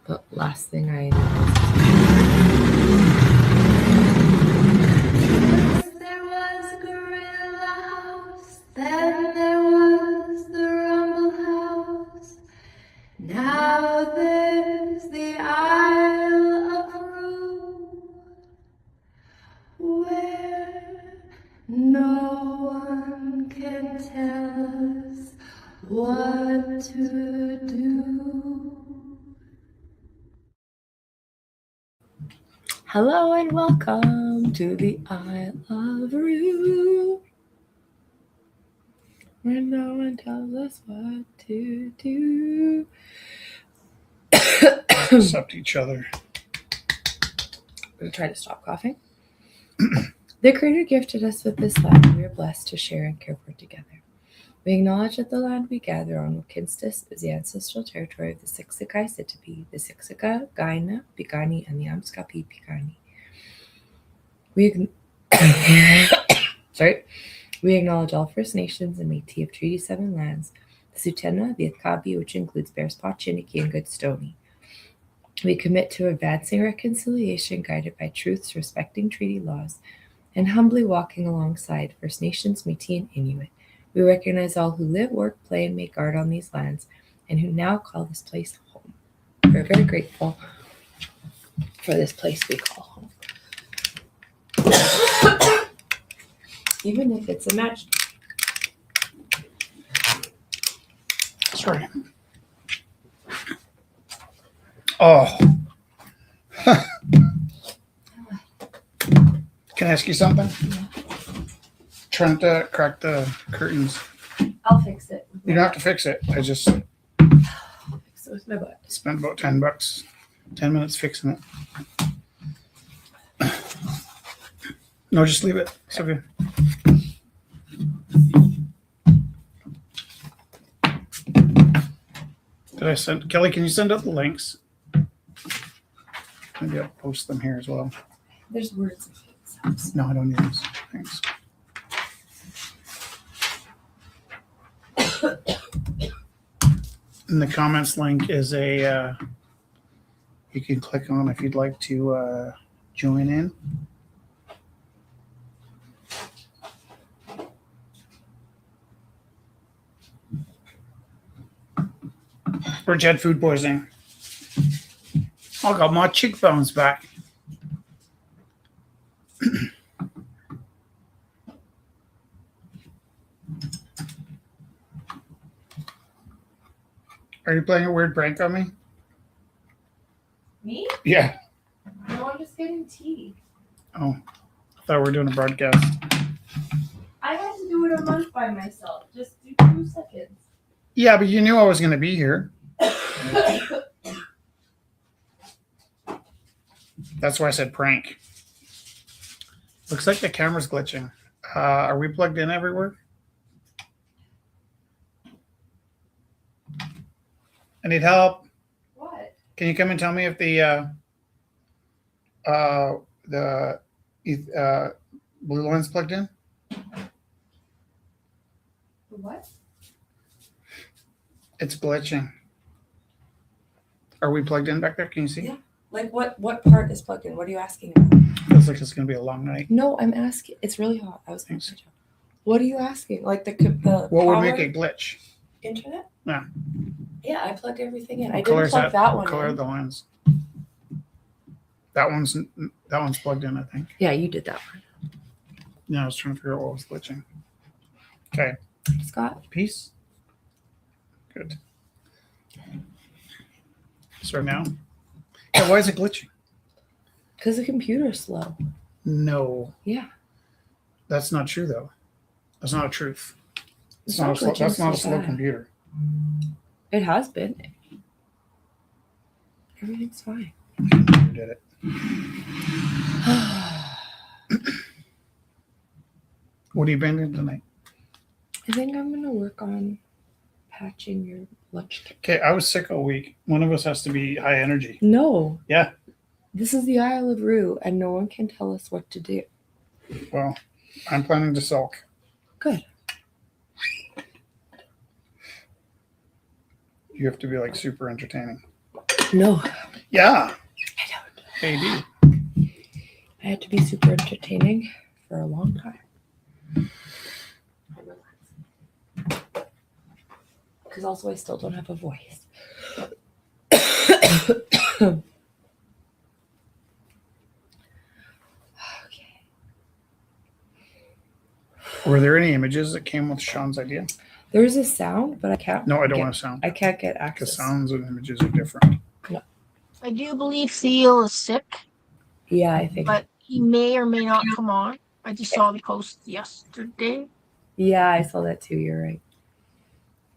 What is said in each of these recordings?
The last thing I There was Gorilla House, then there was the Rumble House. Now there's the Isle of Roux, where no one can tell us what to do. Hello and welcome to the Isle of Roux, where no one tells us what to do. Except each other. We try to stop coughing. The Creator gifted us with this land we are blessed to share and care for together. We acknowledge that the land we gather on Wakinstas is the ancestral territory of the Siksika Sitapi, the Siksika, Gaina, Pigani, and the Amskapi Pigani. We acknowledge all First Nations and Métis of Treaty 7 lands, the Tsutena, the Akabi, which includes Bearspaw, Chiniki, and Goodstoney. We commit to advancing reconciliation guided by truths, respecting treaty laws, and humbly walking alongside First Nations, Métis, and Inuit. We recognize all who live, work, play, and make art on these lands, and who now call this place home. We're very grateful for this place we call home. Even if it's imaginary. Sorry. Oh. Can I ask you something? Yeah. Trying to crack the curtains. I'll fix it. You don't have to fix it. I just I'll fix it with my butt. spent about $10, 10 minutes fixing it. No, just leave it. It's okay. Did I send Kelly? Can you send out the links? Maybe I'll post them here as well. There's words and sounds. No, I don't need those. Thanks. In the comments link is a you can click on if you'd like to join in. Or had food poisoning. I got my cheekbones back. Are you playing a weird prank on me? Me? Yeah. No, I'm just getting tea. Oh, I thought we were doing a broadcast. I had to do it a month by myself. Just do 2 seconds. Yeah, but you knew I was going to be here. That's why I said prank. Looks like the camera's glitching. Are we plugged in everywhere? I need help. What? Can you come and tell me if the blue line's plugged in? What? It's glitching. Are we plugged in back there? Can you see? Yeah. Like what part is plugged in? What are you asking about? Feels like it's going to be a long night. No, I'm asking. It's really hot. I was going to Thanks. say, what are you asking? Like the What would power make it glitch? internet? Yeah. Yeah, I plugged everything in. I What didn't color is plug that one What color are in. the lines? That one's plugged in, I think. Yeah, you did that one. Yeah, I was trying to figure out what was glitching. Okay. Scott? Peace. Good. Start now. Yeah, why is it glitching? Because the computer's slow. No, Yeah. that's not true though. That's not a truth. It's not glitching That's not a so slow bad. computer. It has been. Everything's fine. You did it. What are you bringing tonight? I think I'm going to work on patching your lunch kit. Okay, I was sick all week. One of us has to be high energy. No. Yeah. This is the Isle of Roux, and no one can tell us what to do. Well, I'm planning to sulk. Good. You have to be like super entertaining. No, Yeah. I don't. Hey, do. I had to be super entertaining for a long time. Because also I still don't have a voice. Okay. Were there any images that came with Sean's idea? There's a sound, but I can't. No, I don't want a sound. I can't get Because access. sounds and images are different. I do believe Theo is sick, Yeah, I think. but he may or may not come on. I just saw the post yesterday. Yeah, I saw that too. You're right.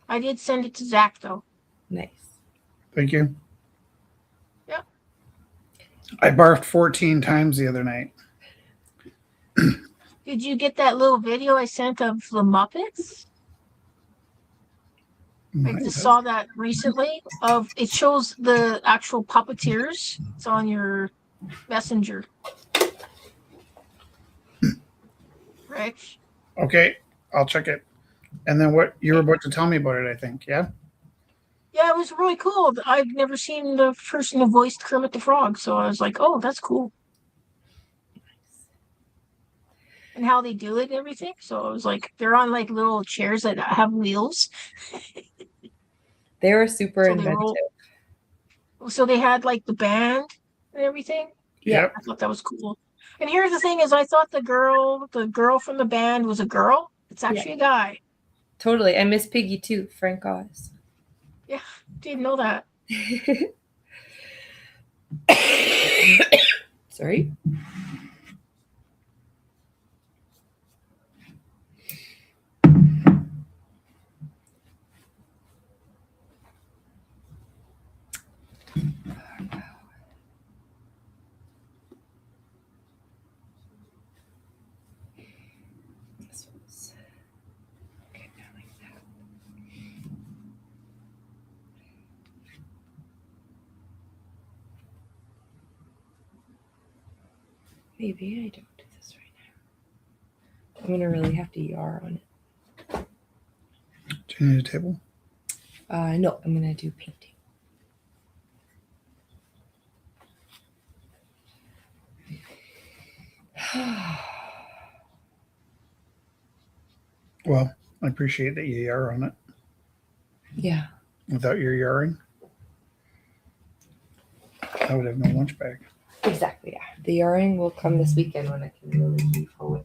I did send it to Zach though. Nice. Thank you. Yeah. I barfed 14 times the other night. Did you get that little video I sent of the Muppets? I just saw that recently. It shows the actual puppeteers. It's on your messenger. Right? Okay, I'll check it. And then what you were about to tell me about it, I think, yeah? Yeah, it was really cool. I've never seen the person who voiced Kermit the Frog, so I was like, oh, that's cool. And how they do it and everything. So it was like they're on like little chairs that have wheels. They were super So inventive. So they had like the band and everything. Yeah. Yep. I thought that was cool. And here's the thing: is I thought the girl from the band was a girl. It's actually a guy. Totally. And Miss Piggy too, Frank Oz. Yeah, didn't know that. Sorry. This was okay, now like that. Maybe I don't do this right now. I'm gonna really have to yar on it. Do you need a table? No, I'm gonna do painting. Well, I appreciate that you yar on it. Yeah. Without your yarring, I would have no lunch bag. Exactly, yeah. The yarring will come this weekend when I can really be forward.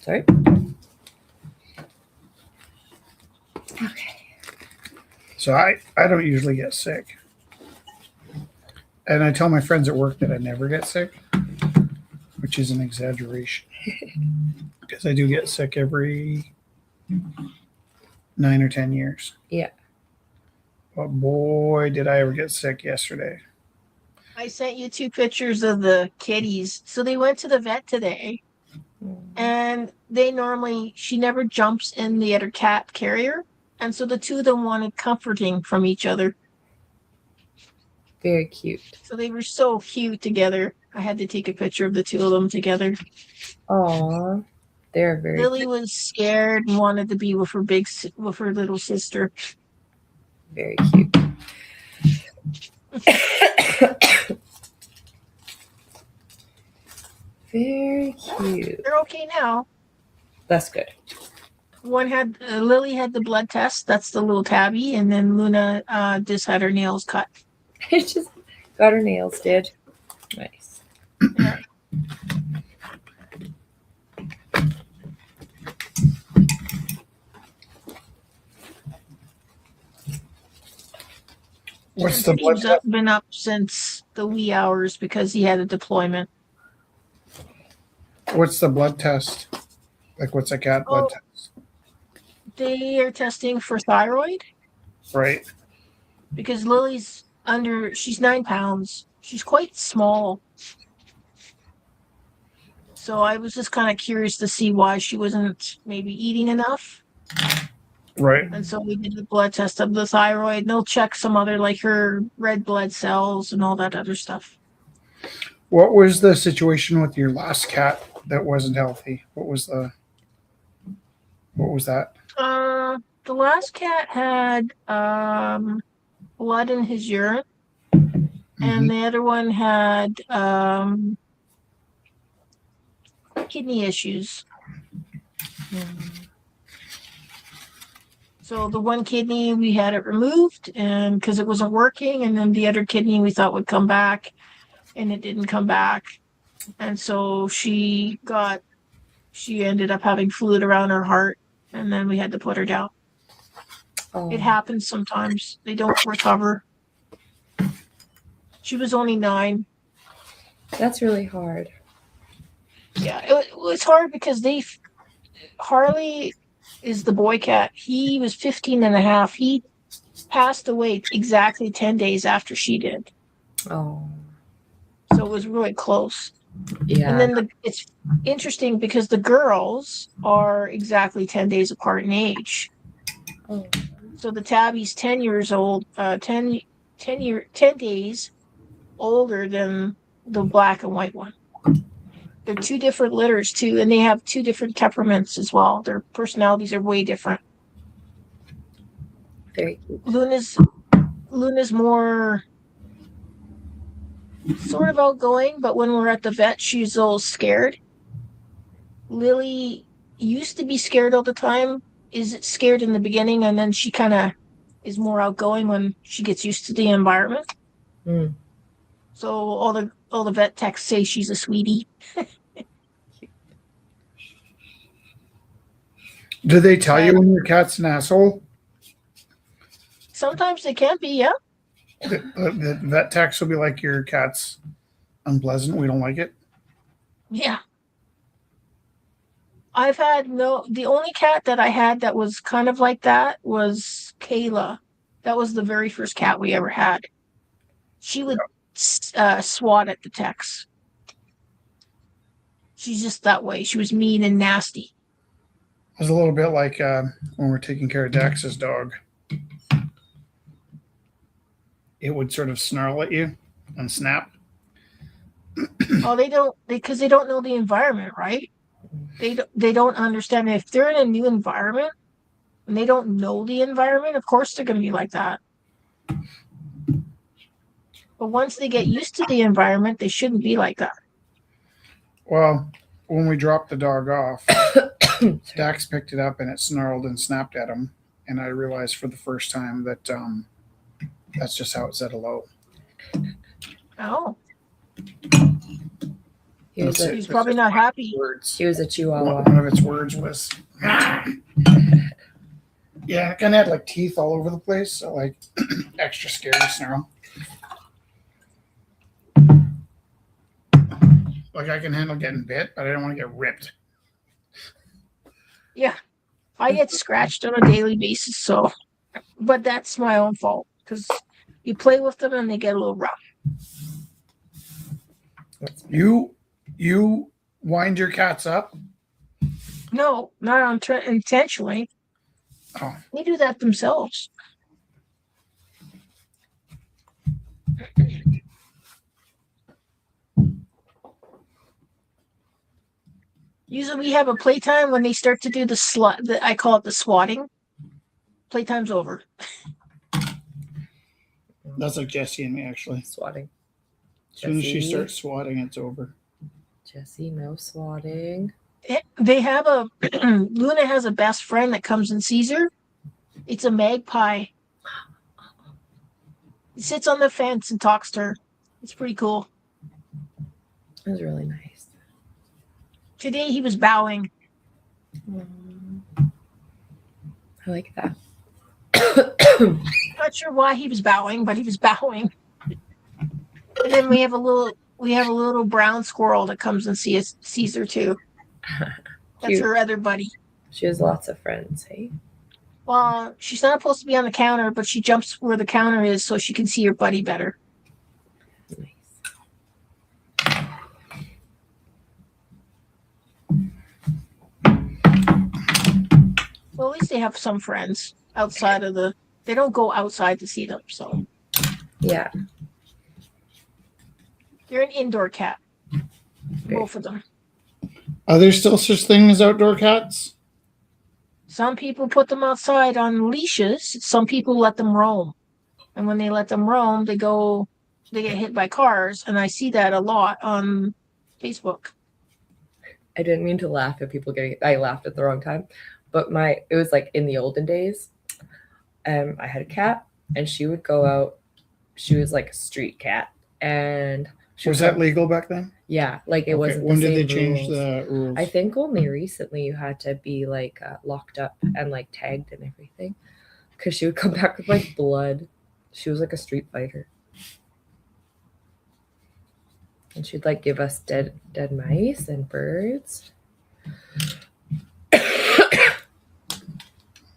Sorry. Okay. So I don't usually get sick. And I tell my friends at work that I never get sick, which is an exaggeration. Because I do get sick every 9 or 10 years. Yeah. But boy, did I ever get sick yesterday. I sent you 2 pictures of the kitties. So they went to the vet today. And she never jumps in the other cat carrier. And so the 2 of them wanted comforting from each other. Very cute. So they were so cute together. I had to take a picture of the 2 of them together. Aww. They're very Lily was scared and wanted to be with her little sister. Very cute. Very cute. They're okay now. That's good. Lily had the blood test. That's the little tabby, and then Luna just had her nails cut. Just got her nails did. Nice. Yeah. What's the blood test? He's been up since the wee hours because he had a deployment. What's the blood test? Like, what's a cat blood test? They are testing for thyroid Right. because Lily's she's 9 pounds. She's quite small. So I was just kind of curious to see why she wasn't maybe eating enough. Right. And so we did the blood test of the thyroid. And they'll check some other, like her red blood cells and all that other stuff. What was the situation with your last cat that wasn't healthy? What was that? The last cat had blood in his urine, and the other one had kidney issues. So the one kidney we had it removed, and because it wasn't working, and then the other kidney we thought would come back, and it didn't come back, and so she ended up having fluid around her heart, and then we had to put her down. Oh, It happens sometimes. They don't recover. She was only 9. that's really hard. Yeah, it was hard because Harley is the boy cat. He was 15 and a half. He passed away exactly 10 days after she did. Oh, So it was really close. yeah. And then it's interesting because the girls are exactly 10 days apart in age. Oh, So the tabby's 10 years old, 10 days older than the black and white one. They're 2 different litters too, and they have 2 different temperaments as well. Their personalities are way different. very cute. Luna's more sort of outgoing, but when we're at the vet, she's a little scared. Lily used to be scared all the time, is scared in the beginning, and then she kind of is more outgoing when she gets used to the environment. Mm. So all the vet techs say she's a sweetie. Do they tell you when your cat's an asshole? Sometimes they can be, yeah. The vet techs will be like, your cat's unpleasant. We don't like it. Yeah. The only cat that I had that was kind of like that was Kayla. That was the very first cat we ever had. She would swat at the techs. She's just that way. She was mean and nasty. It was a little bit like when we're taking care of Dax's dog. It would sort of snarl at you and snap. Oh, because they don't know the environment, right? They don't understand. If they're in a new environment and they don't know the environment, of course they're going to be like that. But once they get used to the environment, they shouldn't be like that. Well, when we dropped the dog off, Dax picked it up and it snarled and snapped at him. And I realized for the first time that that's just how it said hello. Oh. He's probably not happy. Words. He was a chihuahua. One of its words was, yeah, it kind of had like teeth all over the place. So like extra scary snarl. Like I can handle getting bit, but I don't want to get ripped. Yeah. I get scratched on a daily basis, but that's my own fault because you play with them and they get a little rough. You wind your cats up? No, not intentionally. Oh. They do that themselves. Usually we have a playtime when they start to do I call it the swatting. Playtime's over. That's like Jessie and me, actually. Swatting. As soon as she starts swatting, it's over. Jessie, no swatting. They have Luna has a best friend that comes and sees her. It's a magpie. He sits on the fence and talks to her. It's pretty cool. It was really nice. Today he was bowing. I like that. Not sure why he was bowing, but he was bowing. And then we have a little brown squirrel that comes and sees her too. That's her other buddy. She has lots of friends, hey? Well, she's not supposed to be on the counter, but she jumps where the counter is so she can see her buddy better. Nice. Well, at least they have some friends outside of the. They don't go outside to see them, so Yeah. they're an indoor cat. Great. Both of them. Are there still such things as outdoor cats? Some people put them outside on leashes. Some people let them roam. And when they let them roam, they get hit by cars. And I see that a lot on Facebook. I didn't mean to laugh at people getting. I laughed at the wrong time, but it was like in the olden days. I had a cat, and she would go out. She was like a street cat, and Was that legal back then? Yeah, like it wasn't. When the did they same change rules. the rules? I think only recently you had to be like locked up and like tagged and everything, because she would come back with like blood. She was like a street fighter, and she'd like give us dead mice and birds.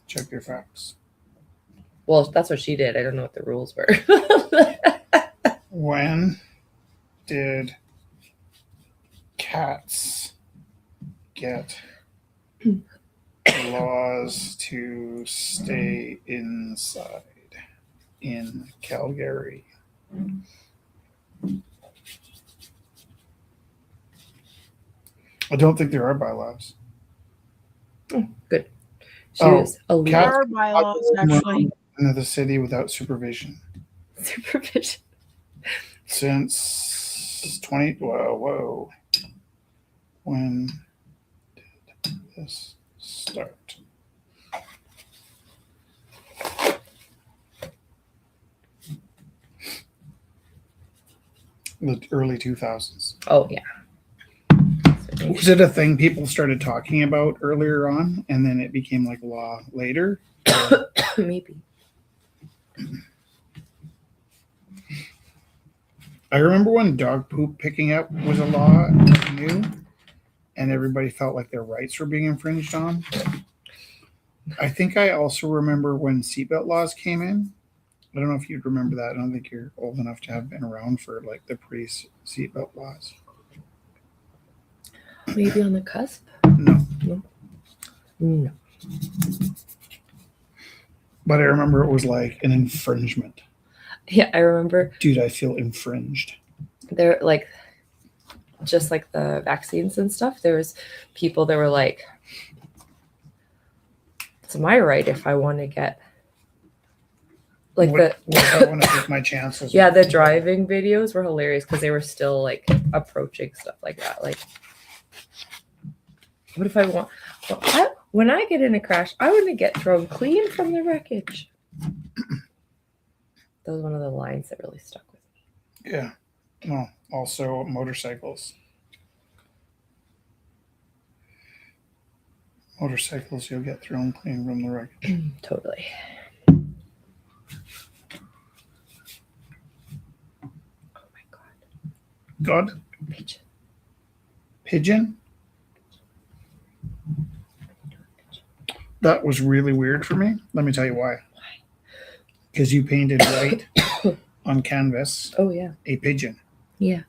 Check your facts. Well, that's what she did. I don't know what the rules were. When did cats get laws to stay inside in Calgary? I don't think there are bylaws. Good. She Oh, was a cat- There are bylaws, actually. Into the city without supervision supervision. since 20. Whoa. When did this start? The early 2000s. Oh yeah. Was it a thing people started talking about earlier on and then it became like law later? Maybe. I remember when dog poop picking up was a law new and everybody felt like their rights were being infringed on. I think I also remember when seatbelt laws came in. I don't know if you'd remember that. I don't think you're old enough to have been around for like the pre-seatbelt laws. Maybe on the cusp. No. But I remember it was like an infringement. Yeah, I remember. Dude, I feel infringed. There, like, just like the vaccines and stuff. There was people that were like, "It's my right if I want to get." Like I want to take my chances. Yeah, the driving videos were hilarious because they were still like approaching stuff like that. Like, what if I want? Well, when I get in a crash, I want to get thrown clean from the wreckage. That was one of the lines that really stuck with me. Yeah. Well, also motorcycles. Motorcycles, you'll get thrown clean from the wreckage. Totally. Oh my God. God? Pigeon. Pigeon? That was really weird for me. Let me tell you why. Because you painted white on canvas Oh yeah. a pigeon. Yeah.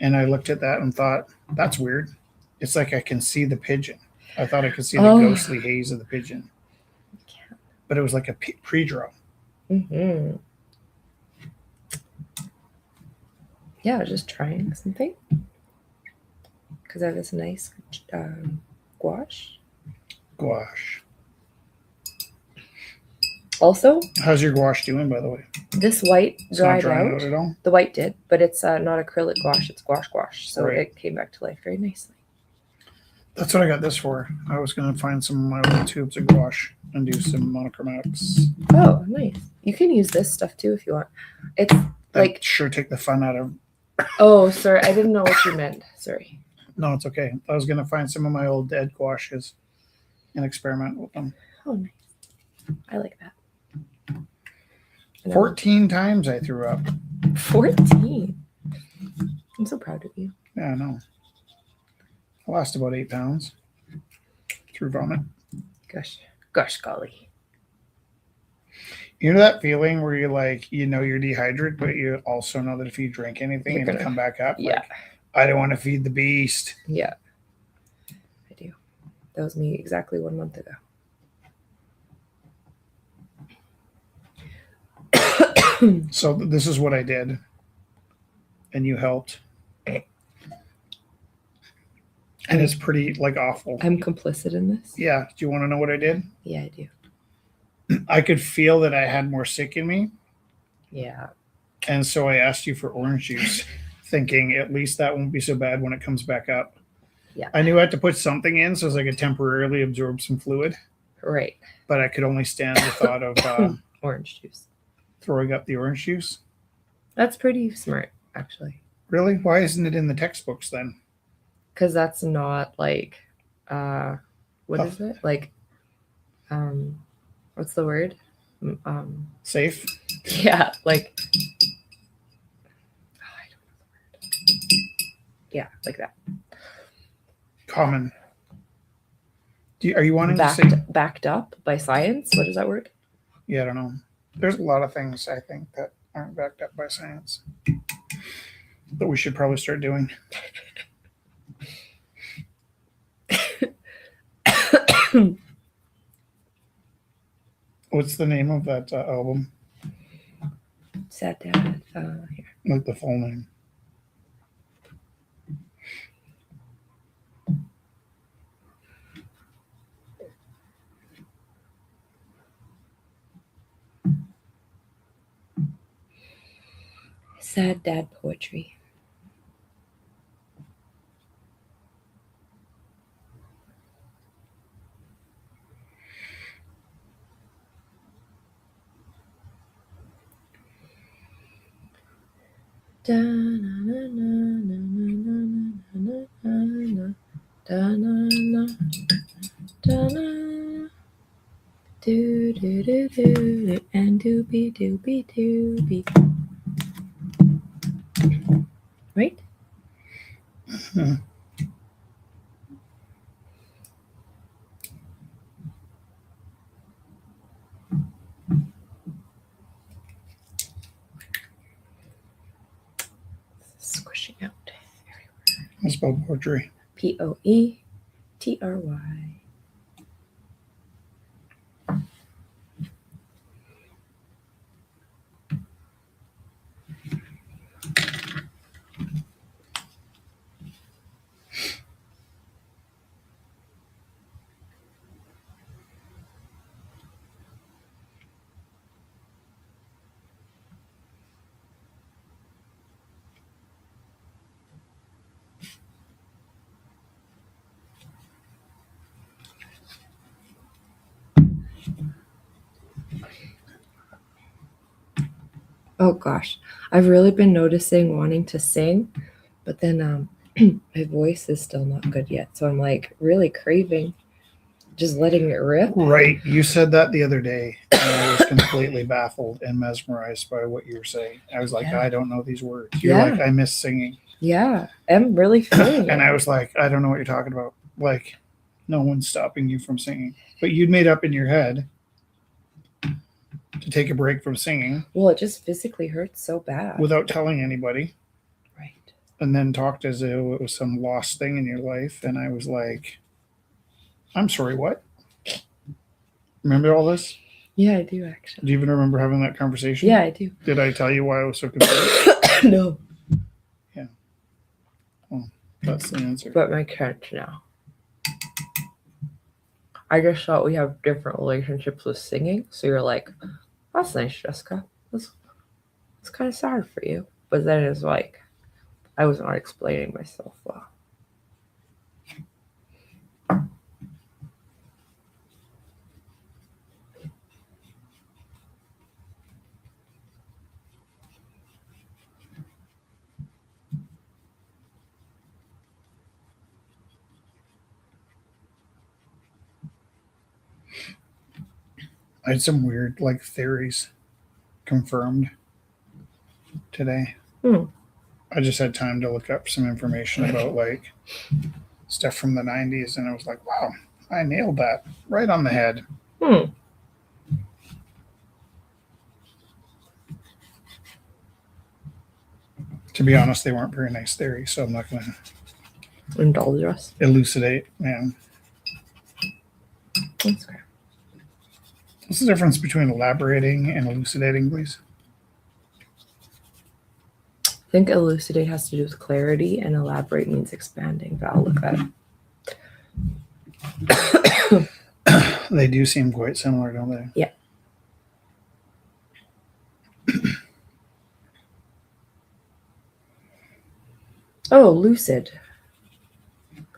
And I looked at that and thought, that's weird. It's like I can see the pigeon. I thought I could see the ghostly haze of the pigeon. But it was like a pre-draw. Mm-hmm. Yeah, I was just trying something. Because I have this nice gouache. Gouache. Also, How's your gouache doing, by the way? this white It's not dried drying out. out at all? The white did, but it's not acrylic gouache. It's gouache. So Right. it came back to life very nicely. That's what I got this for. I was going to find some of my old tubes of gouache and do some monochromatics. Oh, nice. You can use this stuff too if you want. It's Like, like, sure take the fun out of. oh, sorry. I didn't know what you meant. Sorry. No, it's okay. I was going to find some of my old dead gouaches and experiment with them. Oh, nice. I like that. And 14 times I threw up. 14. I'm so proud of you. Yeah, I know. I lost about 8 pounds through vomit. Gosh golly. You know that feeling where you're like, you're dehydrated, but you also know that if you drink anything, You're it'll gonna- come back up. Yeah. Like, I don't want to feed the beast. Yeah. I do. That was me exactly 1 month ago. So this is what I did. And you helped. And it's pretty awful. I'm complicit in this. Yeah. Do you want to know what I did? Yeah, I do. I could feel that I had more sick in me. Yeah. And so I asked you for orange juice, thinking at least that won't be so bad when it comes back up. Yeah. I knew I had to put something in so as I could temporarily absorb some fluid. Right. But I could only stand the thought of Orange juice. throwing up the orange juice. That's pretty smart, actually. Really? Why isn't it in the textbooks then? Because that's not what is it? What's the word? Safe? Yeah, I don't know the word. Yeah, like that. Common. Are you wanting to say backed up by science? What is that word? Yeah, I don't know. There's a lot of things I think that aren't backed up by science that we should probably start doing. What's the name of that album? Sad Dad. Here. Like the full name. Sad Dad Poetry. Do do do do and doobie doobie doobie. Right? Hmm. Squishing out everywhere. I spell poetry. Poetry. Oh gosh, I've really been noticing wanting to sing, but then my voice is still not good yet. So I'm really craving just letting it rip. Right. You said that the other day, and I was completely baffled and mesmerized by what you were saying. I was like, Yeah. I don't know these words. You're Yeah. like, I miss singing. Yeah, I'm really feeling it. And I was like, I don't know what you're talking about. Like, no one's stopping you from singing. But you'd made up in your head to take a break from singing Well, it just physically hurts so bad. without telling anybody, Right. and then talked as though it was some lost thing in your life. And I was like, I'm sorry, what? Remember all this? Yeah, I do actually. Do you even remember having that conversation? Yeah, I do. Did I tell you why I was so confused? No. That's the answer. But my catch now. I just thought we have different relationships with singing. So you're like, that's nice, Jessica. It's kind of sad for you. But then it's like, I was not explaining myself well. I had some weird theories confirmed today. I just had time to look up some information about stuff from the 90s, and I was like, wow, I nailed that right on the head. To be honest, they weren't very nice theories, so I'm not going to Indulge us. elucidate. Man, That's fair. what's the difference between elaborating and elucidating, please? I think elucidate has to do with clarity, and elaborate means expanding. But I'll look that up. They do seem quite similar, don't they? Yeah. Oh, lucid.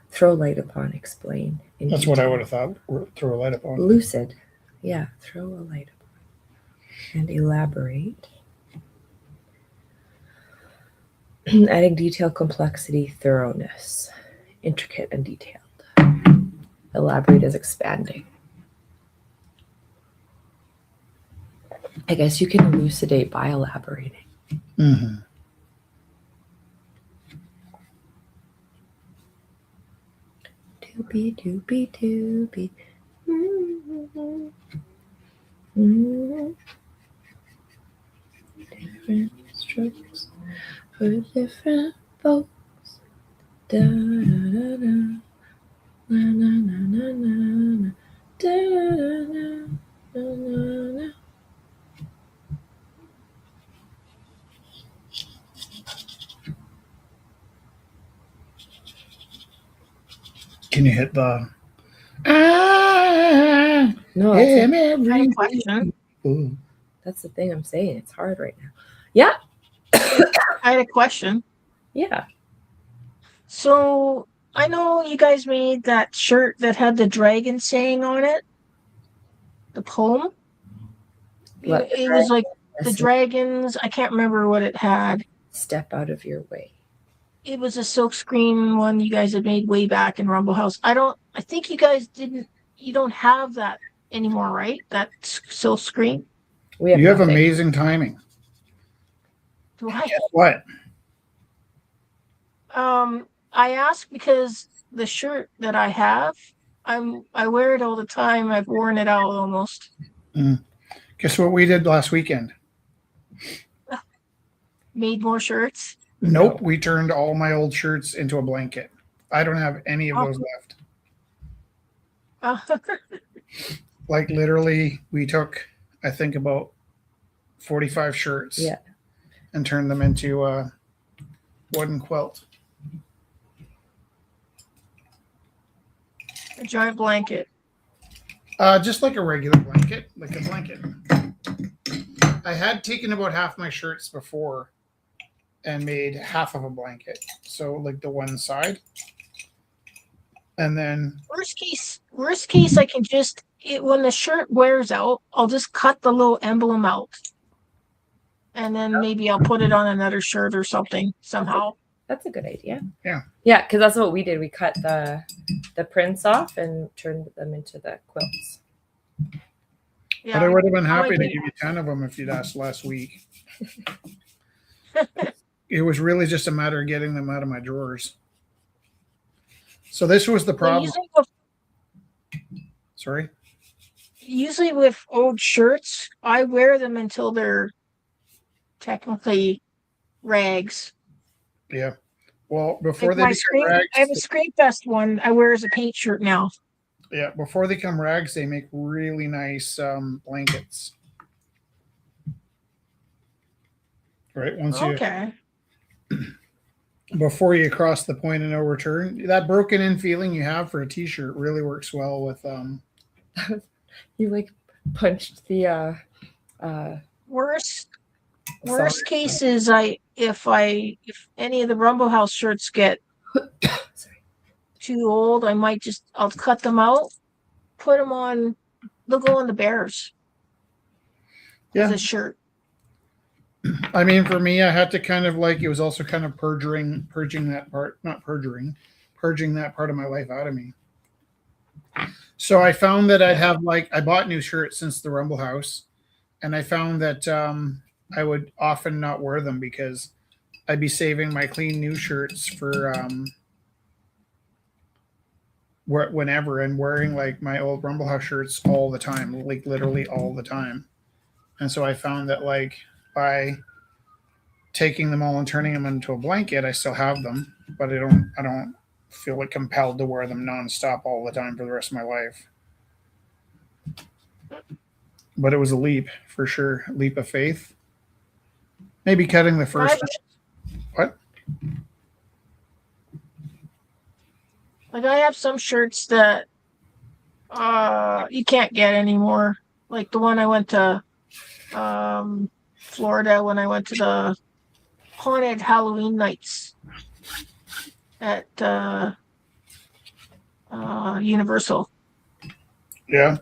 Throw light upon, explain. That's what I would have thought. Throw a light upon. Lucid. Yeah, throw a light upon. And elaborate. Adding detail, complexity, thoroughness. Intricate and detailed. Elaborate is expanding. I guess you can elucidate by elaborating. Mm-hmm. Doobie doobie doobie. Mm-hmm. Different strokes for different folks. Da da da da. Na na na na na na. Da da da da na na. Can you hit the? No, that's, am I had a every question. Ooh. that's the thing I'm saying. It's hard right now. Yeah. I had a question. Yeah. So I know you guys made that shirt that had the dragon saying on it. The poem. What, It was like the dragons. I can't remember what it had. Step out of your way. It was a silk screen one you guys had made way back in Rumble House. I think you guys didn't. You don't have that anymore, right? That silk screen. We have You have nothing. amazing timing. Do I? Guess what? I ask because the shirt that I have, I wear it all the time. I've worn it out almost. Guess what we did last weekend? Made more shirts. Nope. We turned all my old shirts into a blanket. I don't have any of those left. Like literally, we took, I think, about 45 shirts. Yeah. And turned them into a wooden quilt. A giant blanket. Just like a regular blanket, like a blanket. I had taken about half my shirts before and made half of a blanket. So like the one side. And then Worst case, I can just when the shirt wears out, I'll just cut the little emblem out. And then maybe I'll put it on another shirt or something somehow. That's a good idea. Yeah. Yeah, because that's what we did. We cut the prints off and turned them into the quilts. Yeah. But I would have been happy to like give you 10 of them if you'd asked last week. It was really just a matter of getting them out of my drawers. So this was the problem. Sorry? Usually with old shirts, I wear them until they're technically rags. Yeah. Well, before Like they become rags, I have a Scrape Fest one I wear as a paint shirt now. yeah, before they become rags, they make really nice blankets. Right? Okay. Before you cross the point of no return, that broken in feeling you have for a t-shirt really works well with You like punched the Worst Sorry. case is if any of the Rumble House shirts get sorry. too old, I'll cut them out, put them on. They'll go on the Bears. Yeah. As a shirt. I mean, for me, I had to kind of it was also kind of purging that part of my life out of me. So I found that I'd have I bought new shirts since the Rumble House, and I found that I would often not wear them because I'd be saving my clean new shirts for whenever, and wearing my old Rumble House shirts all the time, literally all the time. And so I found that by taking them all and turning them into a blanket. I still have them, but I don't feel like compelled to wear them nonstop all the time for the rest of my life. But it was a leap for sure, a leap of faith. Maybe cutting the first. What? Like I have some shirts that you can't get anymore. Like the one I went to Florida when I went to the haunted Halloween nights at Universal. Yeah.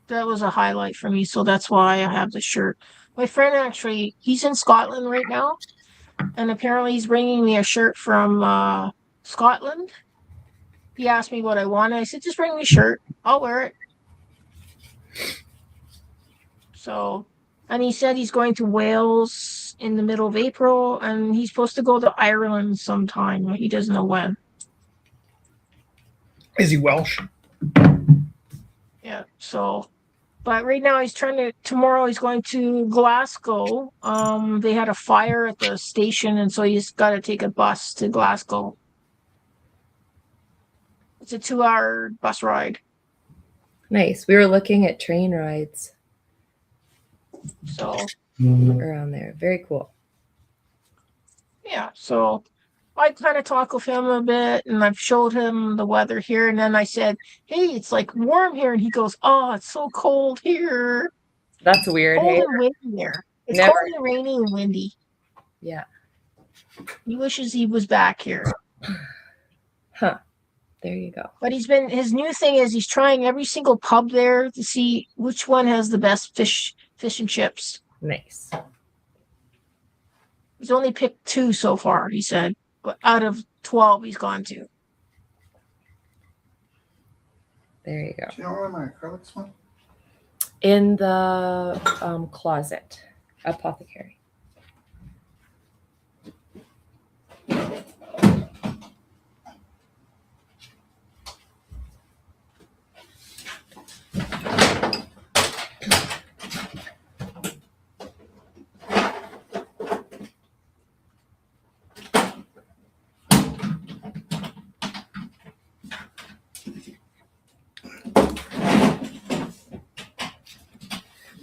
That was a highlight for me, so that's why I have the shirt. My friend actually, he's in Scotland right now, and apparently he's bringing me a shirt from Scotland. He asked me what I wanted. I said, just bring me a shirt. I'll wear it. So, and he said he's going to Wales in the middle of April, and he's supposed to go to Ireland sometime. He doesn't know when. Is he Welsh? Yeah, so, but right now tomorrow he's going to Glasgow. They had a fire at the station, and so he's got to take a bus to Glasgow. It's a 2-hour bus ride. Nice. We were looking at train rides. So around there. Very cool. Yeah, so I kind of talk with him a bit, and I've showed him the weather here, and then I said, hey, it's like warm here, and he goes, oh, it's so cold here. That's weird. Cold Hey? and windy there. It's Never. cold and rainy and windy. Yeah. He wishes he was back here. Huh. There you go. But his new thing is he's trying every single pub there to see which one has the best fish and chips. Nice. He's only picked 2 so far, he said. But out of 12 he's gone to. There you go. Do you know where my acrylics went? In the closet. Apothecary.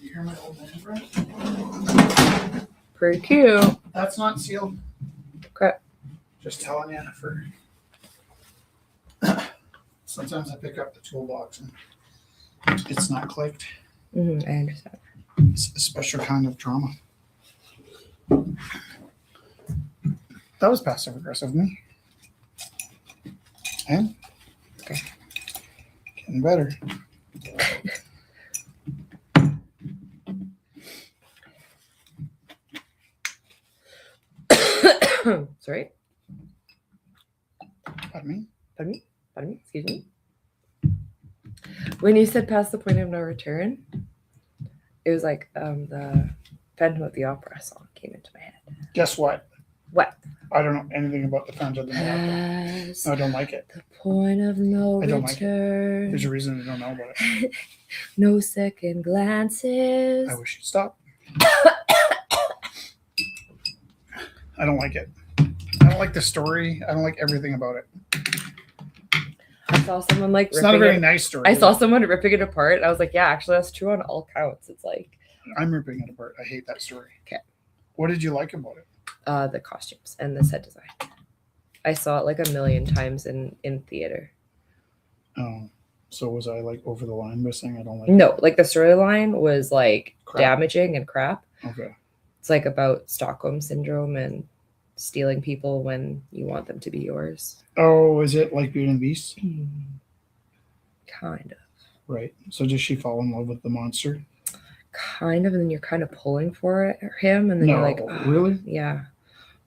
You hear my old man breath? Pretty cute. That's not sealed. Okay. Just telling you for. Sometimes I pick up the toolbox and it's not clicked. I understand. It's a special kind of trauma. That was passive aggressive of me. And Okay. getting better. Sorry. Pardon me? Pardon me? Pardon me? Excuse me? When you said past the point of no return, it was like the Phantom of the Opera song came into my head. Guess what? What? I don't know anything about the Phantom of the Opera. Past I don't like it. the point of no I don't like it. return. There's a reason I don't know about it. No second glances. I wish you'd stop. I don't like it. I don't like the story. I don't like everything about it. I saw someone like It's not a ripping very it. nice story. I saw someone ripping it apart. And I was like, yeah, actually, that's true on all counts. It's like I'm ripping it apart. I hate that story. Okay. What did you like about it? the costumes and the set design. I saw it like a million times in theater. Oh, so was I like over the line by saying I don't like No, like the storyline was like Crap. damaging and crap. Okay. It's like about Stockholm syndrome and stealing people when you want them to be yours. Oh, is it like Beauty and the Beast? Kind of. Right. So does she fall in love with the monster? Kind of, and then you're kind of pulling for him, and then No, you're like, oh, really? yeah.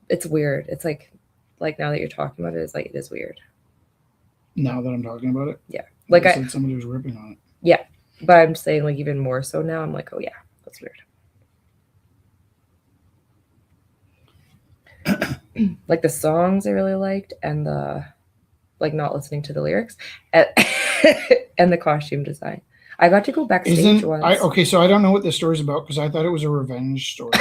It's weird. It's like now that you're talking about it, it's like it is weird. Now that I'm talking about it? Yeah. Like I said somebody was ripping on it. Yeah. But I'm saying like even more so now, I'm like, oh yeah, that's weird. Like the songs I really liked, and the like not listening to the lyrics, and, and the costume design. I got to go backstage once. Okay, so I don't know what this story's about because I thought it was a revenge story.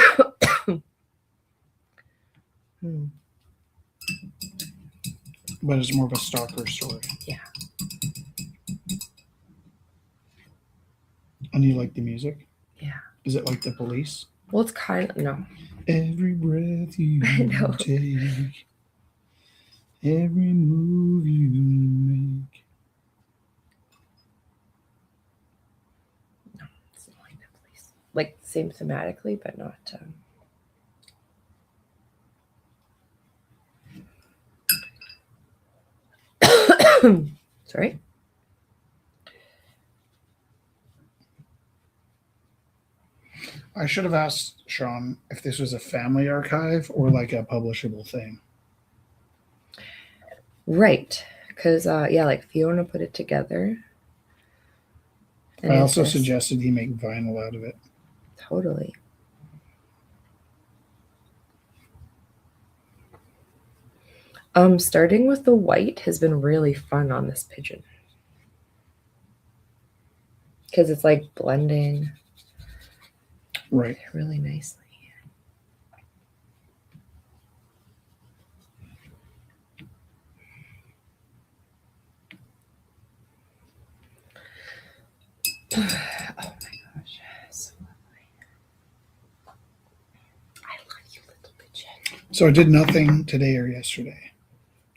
But it's more of a stalker story. Yeah. And you like the music? Yeah. Is it like The Police? Well, it's kind of no. Every breath you I know. take, every move you make. No, it's not like that, please. Like same thematically, but not. Sorry. I should have asked Sean if this was a family archive or like a publishable thing. Right, because yeah, like Fiona put it together. And I it also says- suggested he make vinyl out of it. Totally. Starting with the white has been really fun on this pigeon. Because it's like blending Right. really nicely. Oh my gosh, so lovely. I love you, little pigeon. So I did nothing today or yesterday.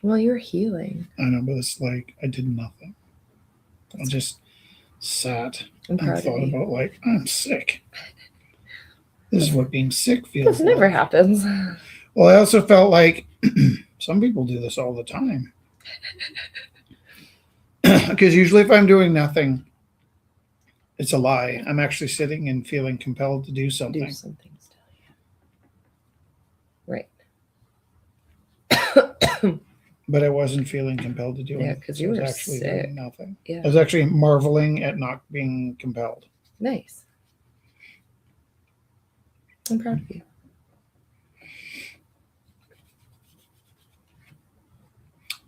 Well, you're healing. I know, but it's like I did nothing. I just sat I'm and proud of thought you. about like I'm sick. This is what being sick feels This never like. happens. Well, I also felt like some people do this all the time. Because usually if I'm doing nothing, it's a lie. I'm actually sitting and feeling compelled to do something. Do something still, yeah. Right. But I wasn't feeling compelled to do Yeah, anything. 'cause So you I was were actually sick. doing nothing. Yeah. I was actually marveling at not being compelled. Nice. I'm proud of you.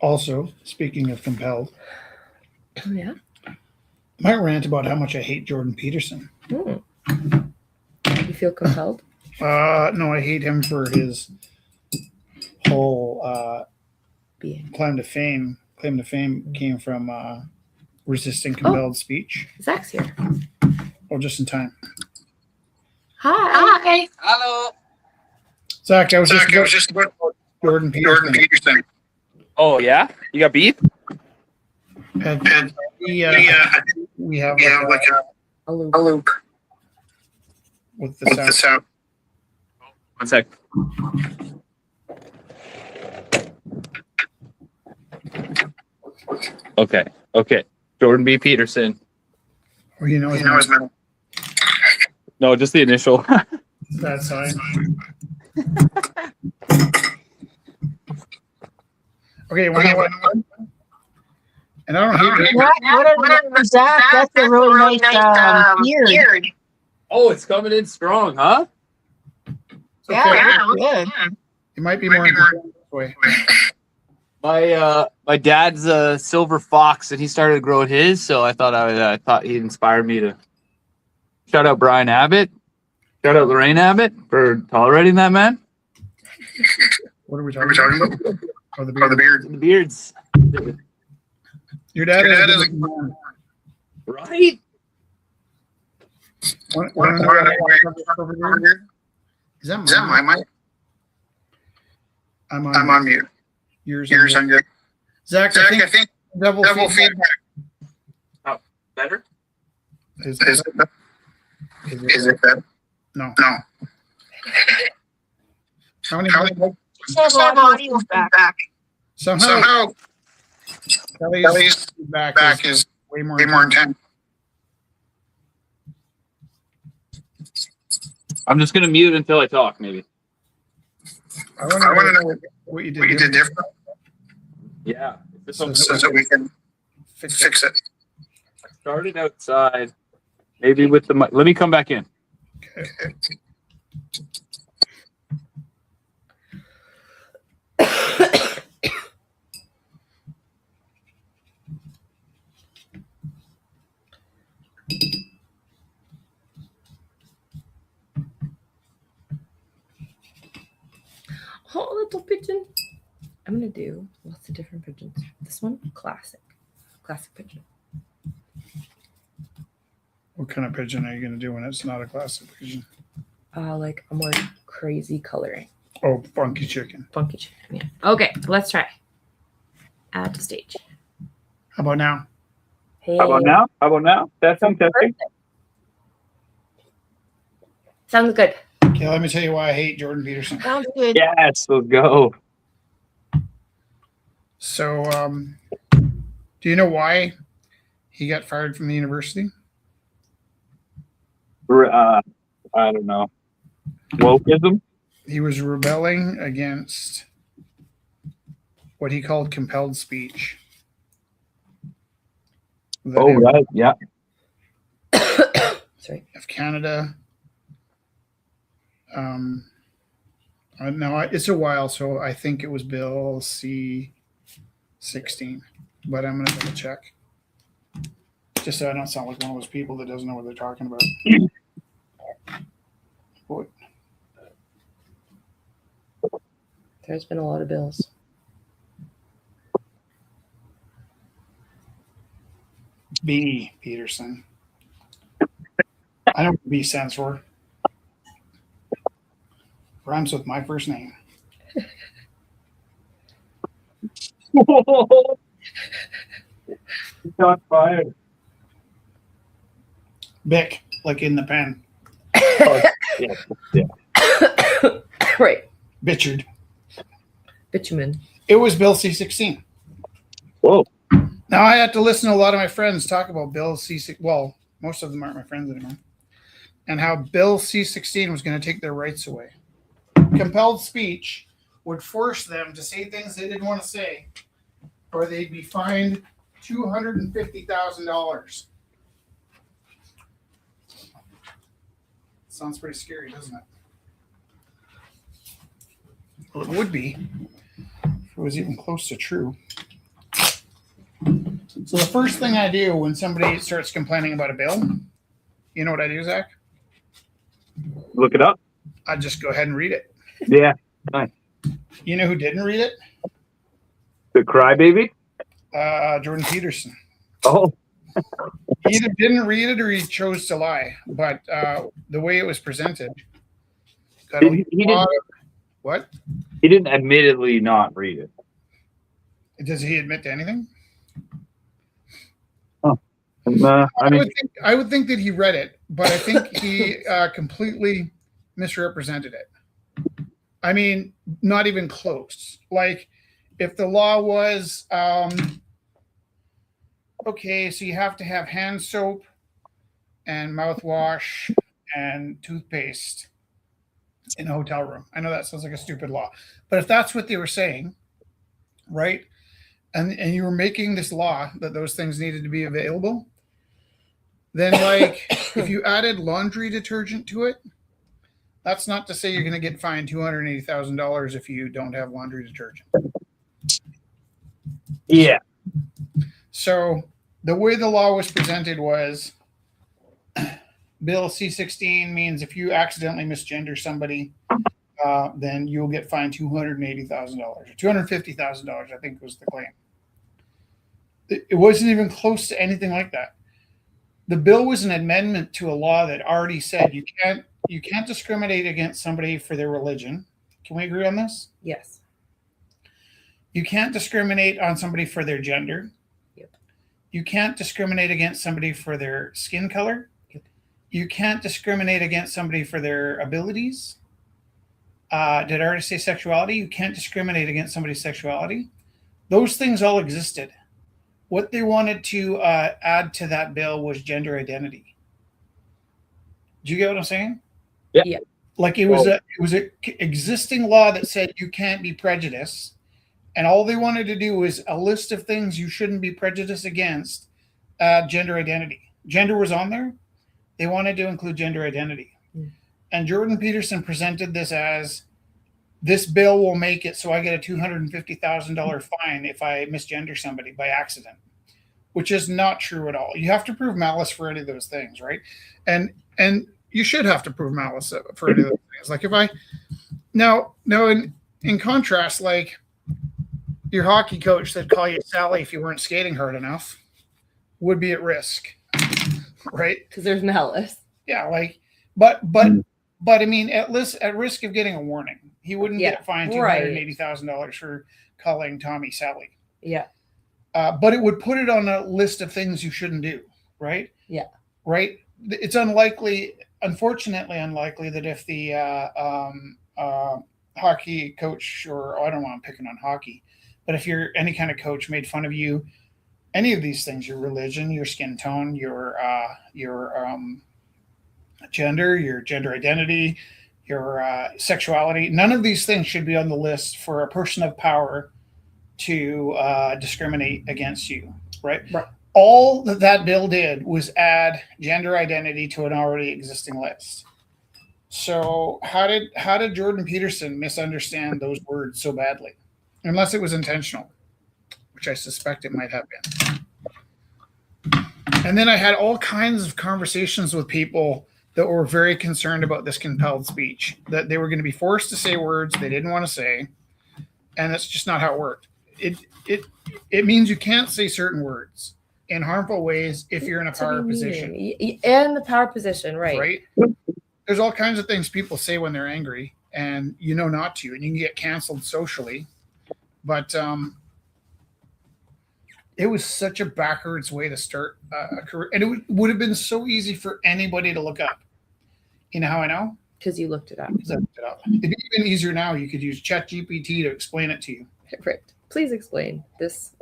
Also, speaking of compelled, Oh, yeah. I might rant about how much I hate Jordan Peterson. You feel compelled? No, I hate him for his whole Being. claim to fame. Claim to fame came from resisting compelled speech. Zach's here. Oh, just in time. Hi. Hello. Zach, I was just about Jordan Peterson. Oh yeah, you got beef? And we have like A loop. A loop. with the sound. 1 sec. Okay. Jordan B. Peterson. Or you know his name. No, just the initial. That sign. Okay, and I don't hate What Zach, that's a really nice beard. Oh, it's coming in strong, huh? Yeah, good. it might be more interesting this way. My dad's a silver fox, and he started growing his, so I thought he inspired me to shout out Brian Abbott, shout out Lorraine Abbott for tolerating that man. What are we talking about? Oh, the beard. The beards, Your dad is a good man. right? Is that my mic? I'm on mute. Yours on good. Zach, I think double feedback. Better? Is it better? No. How many Just have audio back. somehow Kelly's feedback is way more intense. I'm just gonna mute until I talk, maybe. I want to know what you did different Yeah. so that we can fix it. I started outside, maybe with the mic. Let me come back in. Okay. Oh, little pigeon. I'm gonna do lots of different pigeons. This one, classic pigeon. What kind of pigeon are you going to do when it's not a classic pigeon? Like a more crazy coloring. Oh, funky chicken. Funky chicken. Yeah. Okay, let's try. Add to stage. How about now? Hey. How about now? How about now? Testing, testing. Sounds good. Okay, let me tell you why I hate Jordan Peterson. Sounds good. Yes, let's go. So, do you know why he got fired from the university? I don't know. Wokeism? He was rebelling against what he called compelled speech. Oh, right. Yeah. Sorry. Of Canada. No, it's a while, so I think it was Bill C-16, but I'm going to double check. Just so I don't sound like one of those people that doesn't know what they're talking about. Boy. There's been a lot of bills. B. Peterson. I know what B stands for. Rhymes with my first name. He's on fire. Bic, like in the pen. Oh, yeah. Right. Bitchard. Bitumen. It was Bill C-16. Whoa. Now I had to listen to a lot of my friends talk about Bill C-16. Well, most of them aren't my friends anymore. And how Bill C-16 was going to take their rights away. Compelled speech would force them to say things they didn't want to say, or they'd be fined $250,000. Sounds pretty scary, doesn't it? Well, it would be if it was even close to true. So the first thing I do when somebody starts complaining about a bill, you know what I do, Zach? Look it up. I just go ahead and read it. Yeah. Nice. You know who didn't read it? The crybaby? Jordan Peterson. Oh. He either didn't read it or he chose to lie. But the way it was presented, got He didn't, what? he didn't admittedly not read it. Does he admit to anything? I would think that he read it, but I think he completely misrepresented it. I mean, not even close. Like, if the law was, okay, so you have to have hand soap and mouthwash and toothpaste in a hotel room. I know that sounds like a stupid law, but if that's what they were saying, right? And you were making this law that those things needed to be available, then like if you added laundry detergent to it, that's not to say you're going to get fined $280,000 if you don't have laundry detergent. Yeah. So the way the law was presented was Bill C-16 means if you accidentally misgender somebody, then you'll get fined $280,000 or $250,000, I think was the claim. It wasn't even close to anything like that. The bill was an amendment to a law that already said you can't discriminate against somebody for their religion. Can we agree on this? Yes. You can't discriminate on somebody for their gender. Yep. You can't discriminate against somebody for their skin color. Yep. You can't discriminate against somebody for their abilities. Did I already say sexuality? You can't discriminate against somebody's sexuality. Those things all existed. What they wanted to add to that bill was gender identity. Do you get what I'm saying? Yeah. Yeah. Like it was a existing law that said you can't be prejudiced, and all they wanted to do was a list of things you shouldn't be prejudiced against. Gender identity. Gender was on there. They wanted to include gender identity. And Jordan Peterson presented this as, this bill will make it so I get a $250,000 fine if I misgender somebody by accident, which is not true at all. You have to prove malice for any of those things, right? And you should have to prove malice for any of those things. Like if I now in contrast, like your hockey coach that'd call you Sally if you weren't skating hard enough would be at risk, right? Because there's malice. Yeah, like, but I mean, at risk of getting a warning, he wouldn't get fined $280,000 for calling Tommy Sally. Yeah. But it would put it on a list of things you shouldn't do, right? Yeah. Right. It's unfortunately unlikely that if the hockey coach, or I don't know, I'm picking on hockey, but if you're any kind of coach made fun of you, any of these things, your religion, your skin tone, your gender, your gender identity, your sexuality, none of these things should be on the list for a person of power to discriminate against you, right? Right. All that bill did was add gender identity to an already existing list. So how did Jordan Peterson misunderstand those words so badly? Unless it was intentional, which I suspect it might have been. And then I had all kinds of conversations with people that were very concerned about this compelled speech, that they were going to be forced to say words they didn't want to say, and that's just not how it worked. It means you can't say certain words in harmful ways if you're in a power position. And the power position, right? Right? There's all kinds of things people say when they're angry, and you know not to, and you can get canceled socially. But it was such a backwards way to start a career, and it would have been so easy for anybody to look up. You know how I know? Because you looked it up. Because I looked it up. It'd be even easier now. You could use ChatGPT to explain it to you. Right. Please explain this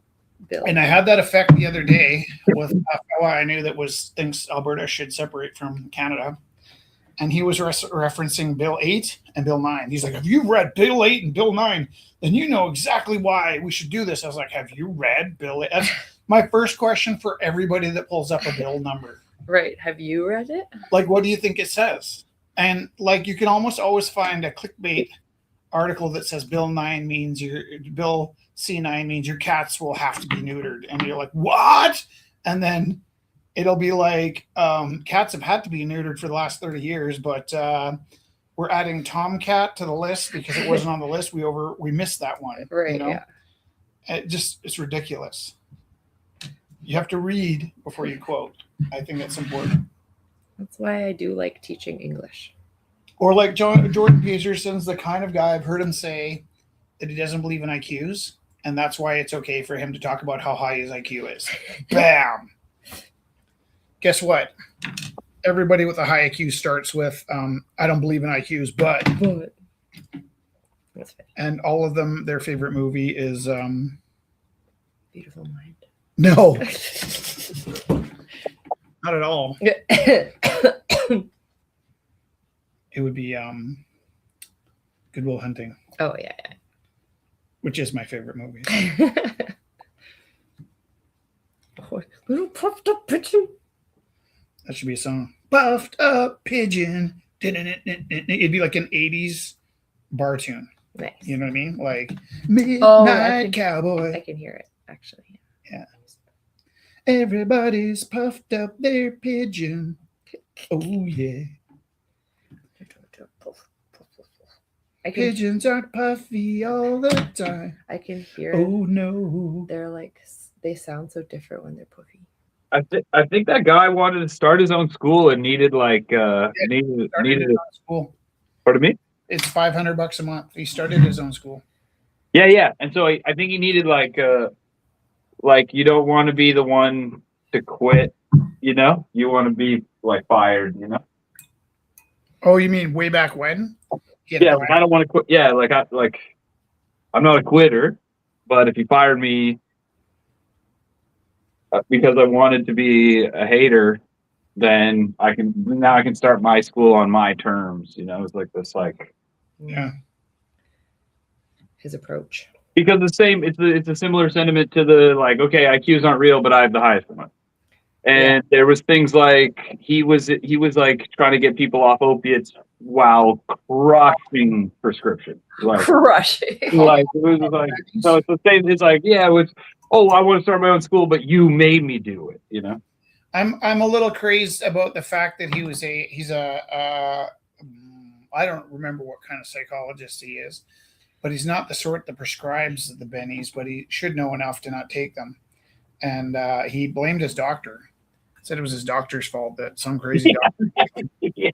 bill. And I had that effect the other day with a fella I knew that thinks Alberta should separate from Canada. And he was referencing Bill 8 and Bill 9. He's like, have you read Bill 8 and Bill 9? Then you know exactly why we should do this. I was like, have you read Bill 8? That's my first question for everybody that pulls up a bill number. Right. Have you read it? Like, what do you think it says? And like, you can almost always find a clickbait article that says Bill 9 means Bill C9 means your cats will have to be neutered. And you're like, what? And then it'll be like, cats have had to be neutered for the last 30 years, but we're adding Tomcat to the list because it wasn't on the list. We missed that one. Right. You know? Yeah. It's ridiculous. You have to read before you quote. I think that's important. That's why I do like teaching English. Or like Jordan Peterson's the kind of guy I've heard him say that he doesn't believe in IQs, and that's why it's okay for him to talk about how high his IQ is. Bam! Guess what? Everybody with a high IQ starts with, I don't believe in IQs, but. That's fair. And all of them, their favorite movie is. Beautiful Mind. No. Not at all. It would be Good Will Hunting. Oh, yeah. Which is my favorite movie. Little puffed up pigeon. That should be a song. Puffed up pigeon. It'd be like an 80s bar tune. Nice. You know what I mean? Like Midnight Cowboy. I can hear it, actually. Yeah. Everybody's puffed up their pigeon. Oh, yeah. Pigeons aren't puffy all the time. I can hear Oh, no. They're like, they sound so different when they're puffy. I think that guy wanted to start his own school and needed needed school. Pardon me? It's $500 a month. He started his own school. Yeah. And so I think he needed you don't want to be the one to quit, you know? You want to be like fired, you know? Oh, you mean way back when? Yeah, I don't want to quit. Yeah, I'm not a quitter, but if you fired me because I wanted to be a hater, then I can start my school on my terms. You know, it's like this, yeah. His approach. Because it's a similar sentiment to the okay, IQs aren't real, but I have the highest one. And there was things like he was trying to get people off opiates while crushing prescription. Crushing. It was so it's the same. It's I want to start my own school, but you made me do it. You know. I'm a little crazed about the fact that he's a I don't remember what kind of psychologist he is, but he's not the sort that prescribes the bennies, but he should know enough to not take them. And he blamed his doctor. Said it was his doctor's fault that some crazy doctor Yeah.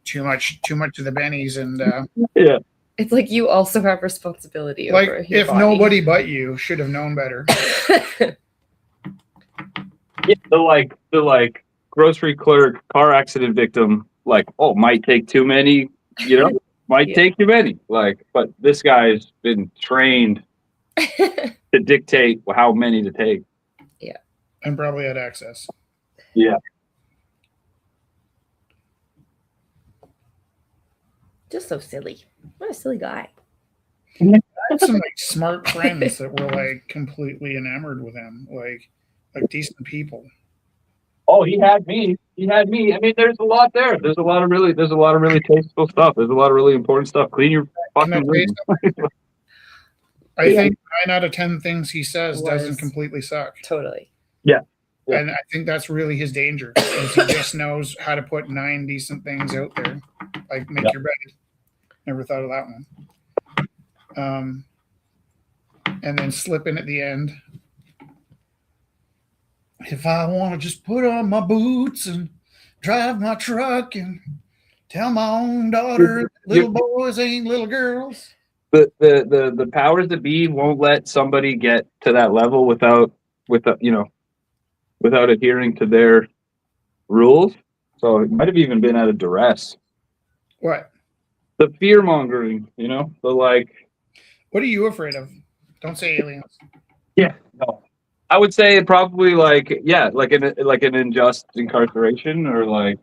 too much of the bennies. And Yeah. It's like you also have responsibility like over your if body. nobody but you should have known better. Yeah, the grocery clerk, car accident victim, like, oh, might take too many, might Yeah. take too many. Like, but this guy's been trained to dictate how many to take. And probably had access. Yeah. Just so silly. What a silly guy. I had some like smart friends that were like completely enamored with him, like decent people. Oh, he had me. I mean, there's a lot there. There's a lot of really tasteful stuff. There's a lot of really important stuff. Clean your fucking room. I think 9 out of 10 things he says doesn't Was- completely suck. Totally. Yeah. And I think that's really his danger, is he just knows how to put 9 decent things out there, like make your bed. Never thought of that one. And then slip in at the end. If I want to just put on my boots and drive my truck and tell my own daughter little boys ain't little girls. The powers that be won't let somebody get to that level without adhering to their rules. So it might have even been out of duress. What? The fear mongering, the like. What are you afraid of? Don't say aliens. Yeah, no. I would say probably like an unjust incarceration or like.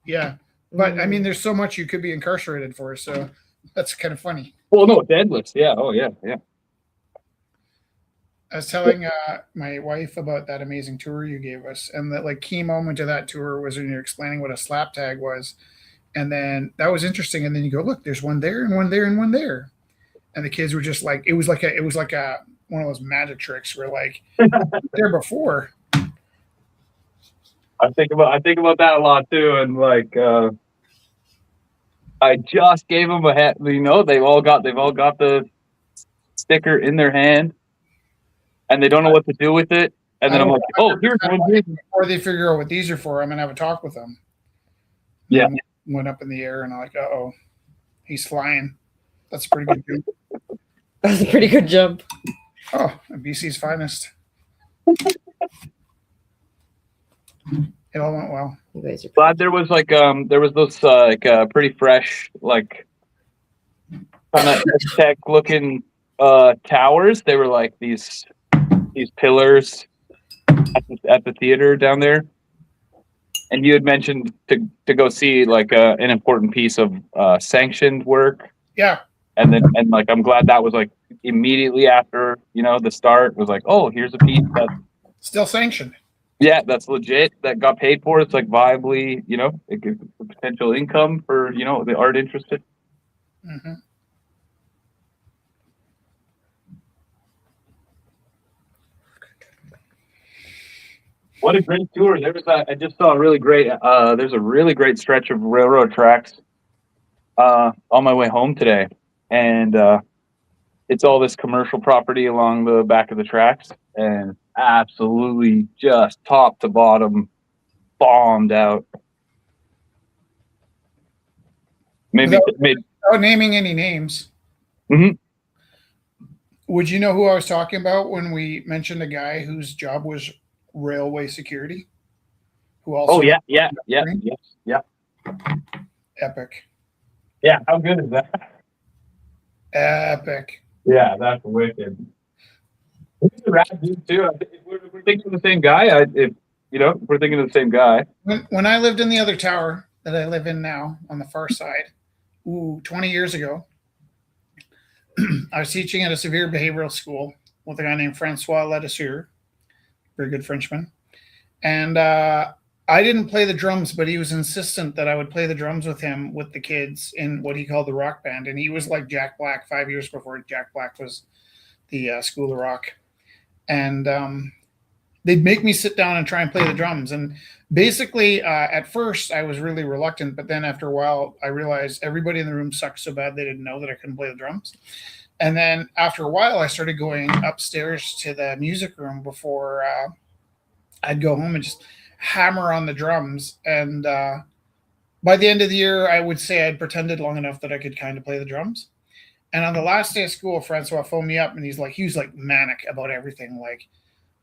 Yeah, but I mean, there's so much you could be incarcerated for, so that's kind of funny. Well, no, it's endless. Yeah. Oh, yeah. Yeah. I was telling my wife about that amazing tour you gave us, and that like key moment of that tour was when you're explaining what a slap tag was, and then that was interesting. And then you go, look, there's one there and one there and one there, and the kids were just like, it was like a one of those magic tricks where like there before. I think about that a lot too, and like I just gave them a hat. They've all got the sticker in their hand. And they don't know what to do with it. And then I'm like, oh, here's one. Before they figure out what these are for, I'm going to have a talk with them. Yeah. Went up in the air and I'm like, uh-oh, he's flying. That's a pretty good jump. That was a pretty good jump. Oh, BC's finest. It all went well. You guys are Glad there was those pretty fresh, like kind of tech looking towers. They were like these pillars at the theater down there, and you had mentioned to go see like an important piece of sanctioned work. Yeah, and like I'm glad that was like immediately after the start was like, oh, here's a piece that's still sanctioned. Yeah, that's legit. That got paid for. It's like viably, it gives potential income for the art interested. Mm-hmm. What a great tour! I just saw a really great. There's a really great stretch of railroad tracks on my way home today, and it's all this commercial property along the back of the tracks, and absolutely just top to bottom bombed out. Without naming any names. Mm-hmm. Would you know who I was talking about when we mentioned a guy whose job was railway security? Who also? Oh yeah. Epic. Yeah, how good is that? Epic. Yeah, that's wicked. He's a rad dude too. If we're thinking of the same guy, if we're thinking of the same guy. When I lived in the other tower that I live in now on the far side, 20 years ago, I was teaching at a severe behavioral school with a guy named Francois Ledesseur, very good Frenchman. And I didn't play the drums, but he was insistent that I would play the drums with him with the kids in what he called the rock band. And he was like Jack Black 5 years before Jack Black was the School of Rock. And they'd make me sit down and try and play the drums. And basically, at first, I was really reluctant. But then after a while, I realized everybody in the room sucked so bad they didn't know that I couldn't play the drums. And then after a while, I started going upstairs to the music room before I'd go home and just hammer on the drums. And by the end of the year, I would say I'd pretended long enough that I could kind of play the drums. And on the last day of school, Francois phoned me up and he was like manic about everything. Like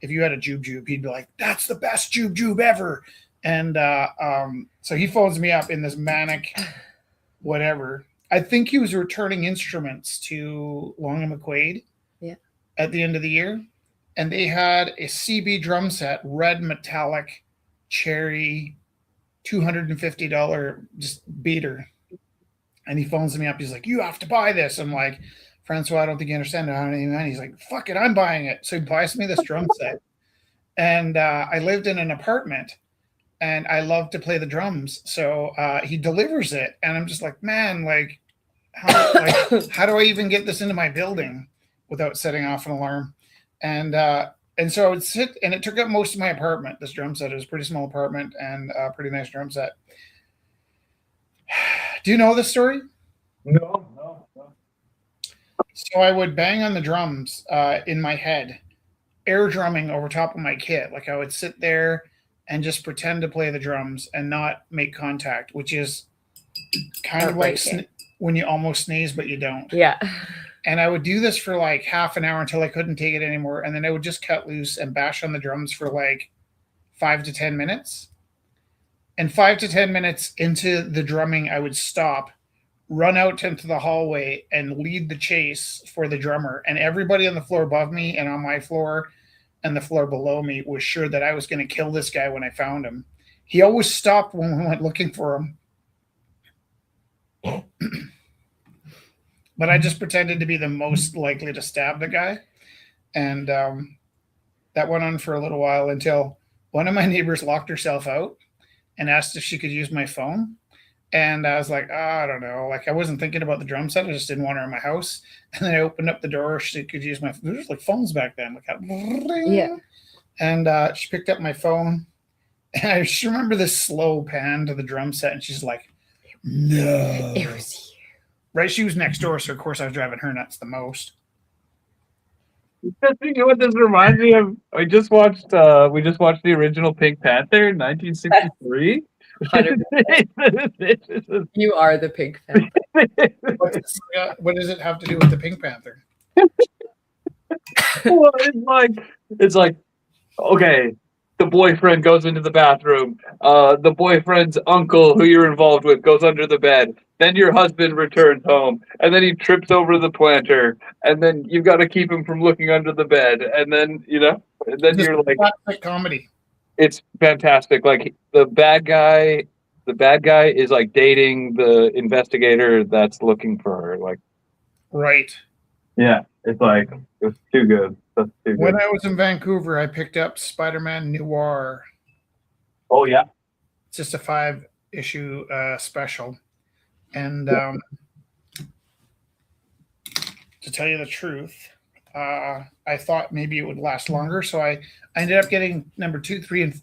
if you had a jube, he'd be like, "That's the best jube ever." And so he phones me up in this manic whatever. I think he was returning instruments to Long and McQuaid at the end of the year. And they had a CB drum set, red metallic cherry, $250 just beater. And he phones me up. He's like, "You have to buy this." I'm like, "Francois, I don't think you understand how many money." He's like, "Fuck it, I'm buying it." So he buys me this drum set. And I lived in an apartment and I love to play the drums. So he delivers it. And I'm just like, man, like, how do I even get this into my building without setting off an alarm? And so I would sit, and it took up most of my apartment, this drum set. It was a pretty small apartment and a pretty nice drum set. Do you know this story? No. So I would bang on the drums in my head, air drumming over top of my kit. Like I would sit there and just pretend to play the drums and not make contact, which is kind of like when you almost sneeze, but you don't. Yeah. And I would do this for like half an hour until I couldn't take it anymore. And then I would just cut loose and bash on the drums for like 5 to 10 minutes. And 5 to 10 minutes into the drumming, I would stop, run out into the hallway, and lead the chase for the drummer. And everybody on the floor above me and on my floor and the floor below me was sure that I was going to kill this guy when I found him. He always stopped when we went looking for him. But I just pretended to be the most likely to stab the guy. And that went on for a little while until one of my neighbors locked herself out and asked if she could use my phone. And I was like, oh, I don't know. Like, I wasn't thinking about the drum set. I just didn't want her in my house. And then I opened up the door. She could use my phone. There was like phones back then. Like, yeah. And she picked up my phone. And I just remember this slow pan to the drum set. And she's like, no. It was you. Right? She was next door. So, of course, I was driving her nuts the most. You know what this reminds me of? We just watched the original Pink Panther, 1963. You are the Pink Panther. What does it have to do with the Pink Panther? Well, it's like, okay, the boyfriend goes into the bathroom. The boyfriend's uncle, who you're involved with, goes under the bed. Then your husband returns home, and then he trips over the planter, and then you've got to keep him from looking under the bed, and then you're like, classic comedy. It's fantastic. Like the bad guy is like dating the investigator that's looking for her. Like, right. Yeah, it's too good. That's too good. When I was in Vancouver, I picked up Spider-Man Noir. Oh yeah, it's just a 5-issue special, and to tell you the truth, I thought maybe it would last longer, so I ended up getting number 2, 3, and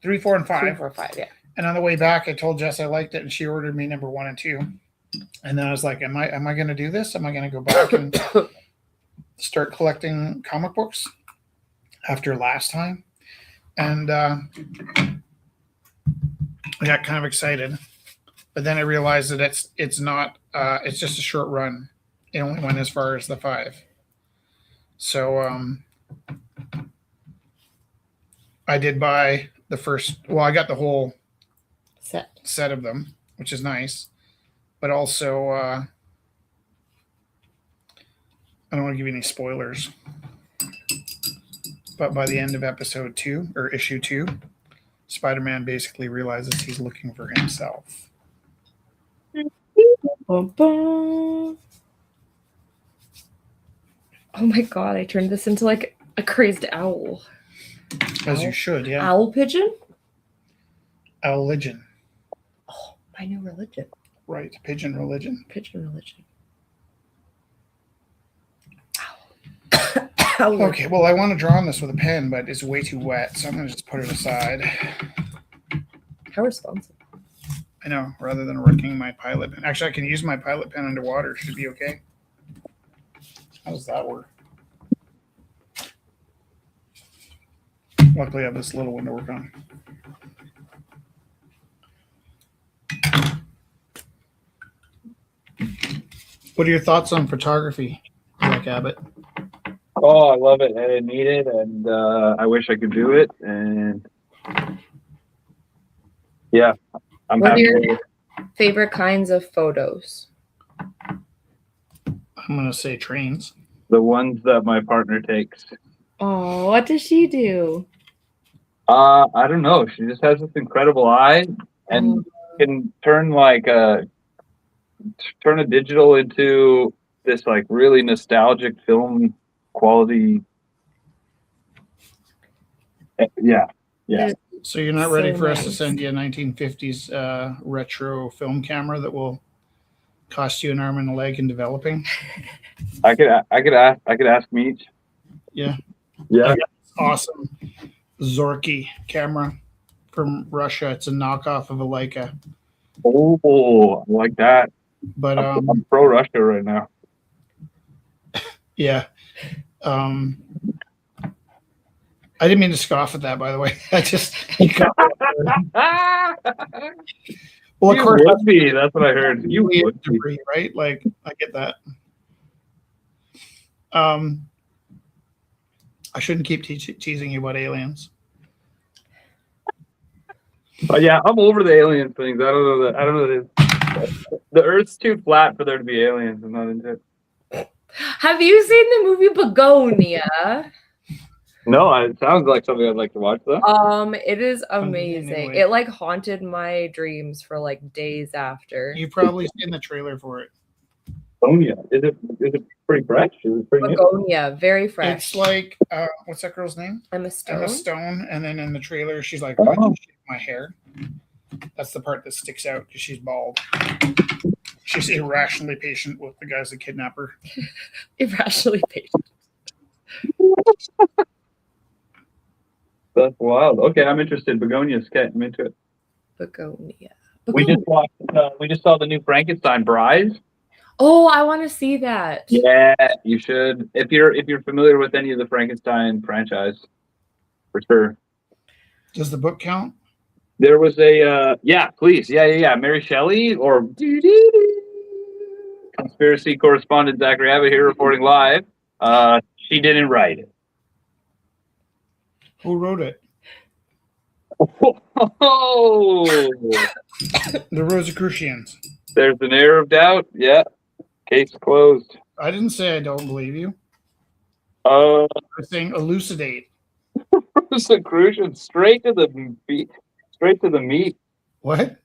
3, 4, and 5. 3, 4, 5, yeah. And on the way back, I told Jess I liked it, and she ordered me number 1 and 2. And then I was like, "Am I going to do this? Am I going to go back and start collecting comic books after last time?" And I got kind of excited, but then I realized that it's not. It's just a short run. It only went as far as the 5. So I did buy the first. Well, I got the whole set of them, which is nice. But also, I don't want to give you any spoilers. But by the end of episode 2 or issue 2, Spider-Man basically realizes he's looking for himself. Bum, bum. Oh my god, I turned this into like a crazed owl. As you should, yeah. Owl pigeon? Owl-ligion. Oh, my new religion. Right, pigeon religion. Pigeon religion. Owl. Okay, well, I want to draw on this with a pen, but it's way too wet, so I'm going to just put it aside. How responsible. I know, rather than wrecking my pilot pen. Actually, I can use my pilot pen underwater. Should it be okay? How does that work? Luckily, I have this little one to work on. What are your thoughts on photography, Jack Abbott? Oh, I love it, and I need it, and I wish I could do it, and yeah, I'm What are happy. your favorite kinds of photos? I'm going to say trains. The ones that my partner takes. Oh, what does she do? I don't know. She just has this incredible eye, and can turn turn a digital into this like really nostalgic film quality. Yeah. So you're not So ready for us to nice. send you a 1950s retro film camera that will cost you an arm and a leg in developing? I could ask Meech. Yeah. Yeah. Awesome Zorky camera from Russia. It's a knockoff of a Leica. Oh, I like that. But I'm pro Russia right now. yeah. I didn't mean to scoff at that, by the way. I just well, of course, would be. That's what I heard. You would be. debris, right? Like, I get that. I shouldn't keep teasing you about aliens. But yeah, I'm over the alien things. I don't know that. I don't know that. The Earth's too flat for there to be aliens. I'm not into it. Have you seen the movie Begonia? No, it sounds like something I'd like to watch though. It is amazing. Anyway. It like haunted my dreams for like days after. You've probably seen the trailer for it. Oh yeah, is it pretty fresh? Is it pretty new? Begonia, very fresh. It's like what's that girl's name? Emma Stone. Emma Stone. And then in the trailer, she's like, "Why did you shave my hair?" That's the part that sticks out because she's bald. She's irrationally patient with the guys that kidnap her. Irrationally patient. That's wild. Okay, I'm interested. Begonia's okay. I'm into it. Begonia. We just watched. We just saw the new Frankenstein Bride. Oh, I want to see that. Yeah, you should. If you're familiar with any of the Frankenstein franchise, for sure. Does the book count? There was a yeah, please, yeah. Mary Shelley or conspiracy correspondent Zachary Abbott here reporting live. She didn't write it. Who wrote it? Oh, The Rosicrucians. there's an air of doubt. Yeah, case closed. I didn't say I don't believe you. I I was saying elucidate. Rosicrucians straight to the meat. What?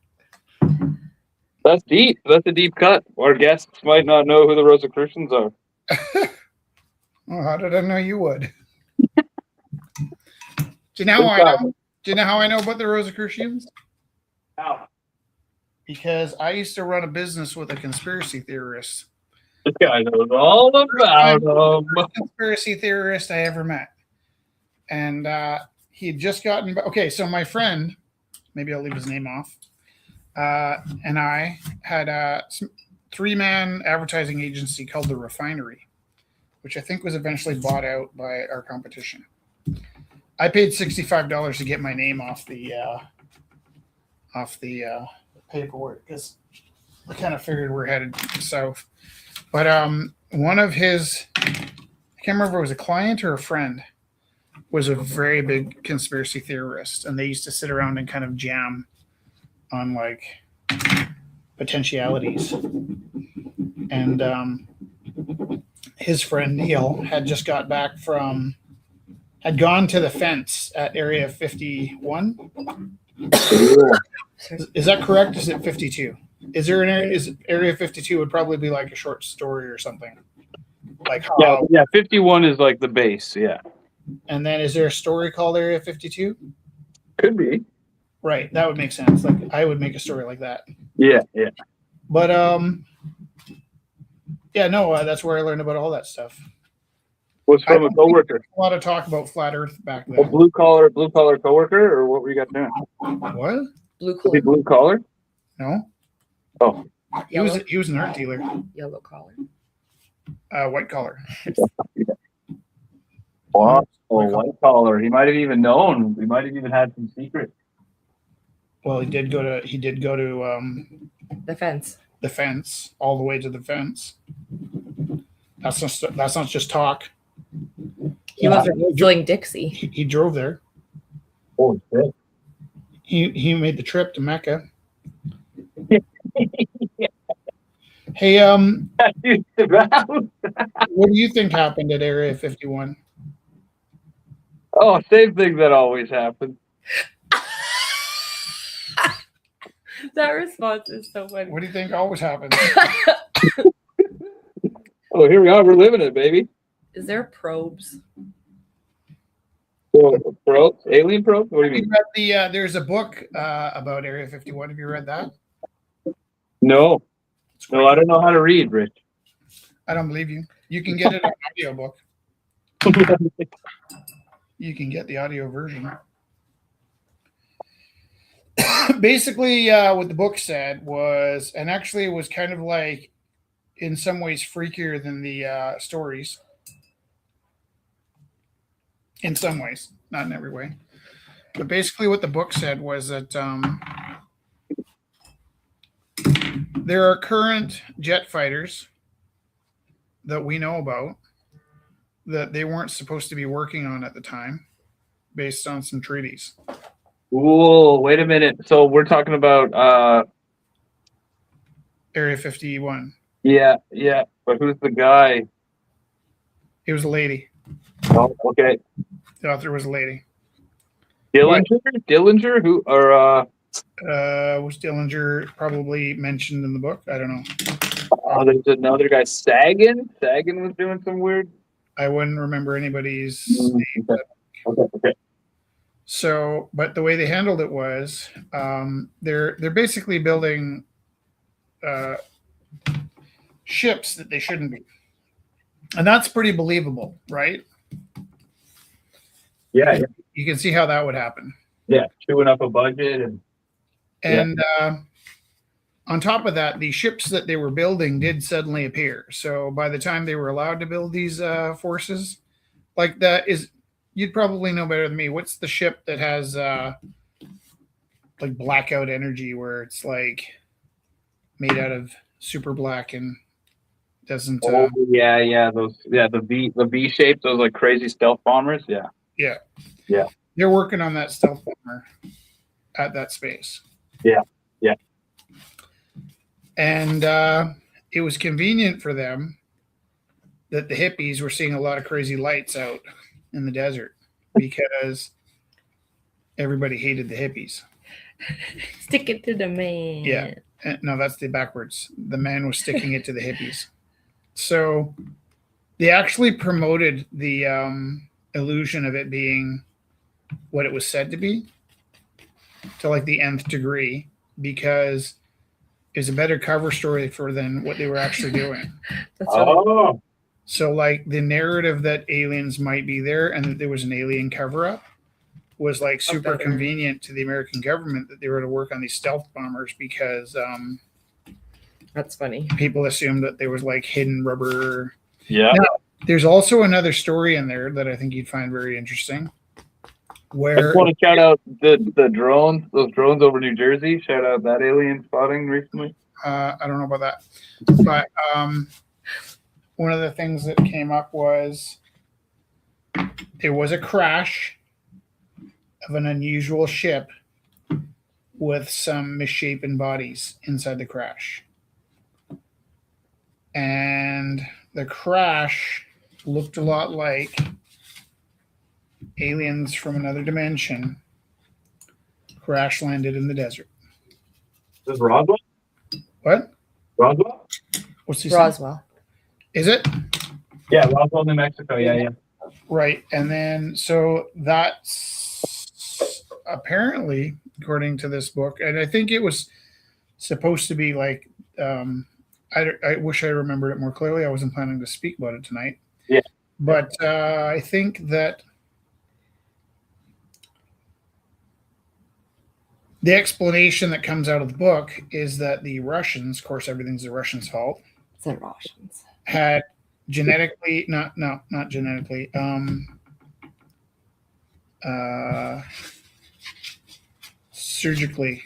That's deep. That's a deep cut. Our guests might not know who the Rosicrucians are. Well, how did I know you would? Do you know how I know? Do you know how I know about the Rosicrucians? How? Because I used to run a business with a conspiracy theorist. This guy knows all about them. Conspiracy theorist I ever met. And he had just gotten okay, so my friend, maybe I'll leave his name off, and I had a 3-man advertising agency called The Refinery, which I think was eventually bought out by our competition. I paid $65 to get my name off the paperwork because I kind of figured we're headed south. But one of his, I can't remember if it was a client or a friend, was a very big conspiracy theorist, and they used to sit around and kind of jam on like potentialities. And his friend Neil had just got back had gone to the fence at Area 51. Is that correct? Is it 52? Is there an area? Is Area 52 would probably be like a short story or something? Like how? Yeah. 51 is like the base. Yeah. And then is there a story called Area 52? Could be. Right, that would make sense. Like I would make a story like that. Yeah. But yeah, no, that's where I learned about all that stuff. Was from a coworker. A lot of talk about flat Earth back A then. blue collar coworker, or what were you guys doing? What? Blue Was he collar. blue collar? No, Oh, he was an art dealer. Yellow collar. White collar. Wow, white collar. He might have even known. We might have even had some secrets. Well, he did go to The fence. the fence, all the way to the fence. That's not just talk. He wasn't whistling Dixie. He drove there. Oh shit! He made the trip to Mecca. Hey, what do you think happened at Area 51? Oh, same thing that always happens. That response is so funny. What do you think always happens? Oh, here we are. We're living it, baby. Is there probes? Oh, probes? Alien probes? What do you mean? There's a book about Area 51. Have you read that? No. No, I don't know how to read, Rich. I don't believe you. You can get it on audiobook. You can get the audio version. Basically, what the book said was, and actually it was kind of like, in some ways, freakier than the stories. In some ways, not in every way. But basically what the book said was that there are current jet fighters that we know about that they weren't supposed to be working on at the time based on some treaties. Ooh, wait a minute. So we're talking about Area 51. yeah. But who's the guy? It was a lady. Oh, okay. The author was a lady. Dillinger? Who or Was Dillinger probably mentioned in the book? I don't know. oh, there's another guy, Sagan. Sagan was doing some weird. I wouldn't remember anybody's name. Okay. So, but the way they handled it was, they're basically building ships that they shouldn't be, and that's pretty believable, right? Yeah. You can see how that would happen. Yeah, chewing up a budget and on top of that, the ships that they were building did suddenly appear. So by the time they were allowed to build these forces, like that is, you'd probably know better than me. What's the ship that has like blackout energy, where it's like made out of super black and doesn't? those the V shape, those like crazy stealth bombers. Yeah. They're working on that stealth bomber at that space. Yeah. And it was convenient for them that the hippies were seeing a lot of crazy lights out in the desert because everybody hated the hippies. Stick it to the man. Yeah. No, that's the backwards. The man was sticking it to the hippies. So they actually promoted the illusion of it being what it was said to be to like the nth degree, because it's a better cover story for than what they were actually doing. That's really So like the narrative that aliens might be there and that there was an alien cover up was like super convenient to the American government that they were to work on these stealth bombers, because that's funny. people assumed that there was like hidden rubber. Yeah. Now, there's also another story in there that I think you'd find very interesting. I Where just want to shout out the drones, those drones over New Jersey. Shout out that alien spotting recently. I don't know about that, but one of the things that came up was there was a crash of an unusual ship with some misshapen bodies inside the crash. And the crash looked a lot like aliens from another dimension crash landed in the desert. This is Roswell? What? Roswell? What's he saying? Roswell. Is it? Yeah, Roswell, New Mexico. Yeah. Right. And then, so that's apparently, according to this book, and I think it was supposed to be like, I wish I remembered it more clearly. I wasn't planning to speak about it tonight. Yeah. But I think that the explanation that comes out of the book is that the Russians, of course, everything's the Russians' fault, It's the Russians. had genetically, not genetically. Surgically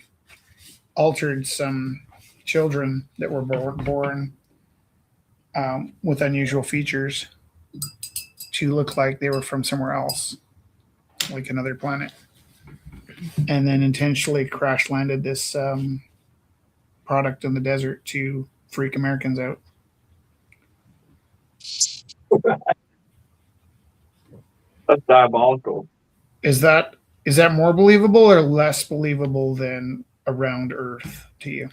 altered some children that were born with unusual features to look like they were from somewhere else, like another planet, and then intentionally crash landed this product in the desert to freak Americans out. That's diabolical. Is that more believable or less believable than around Earth to you?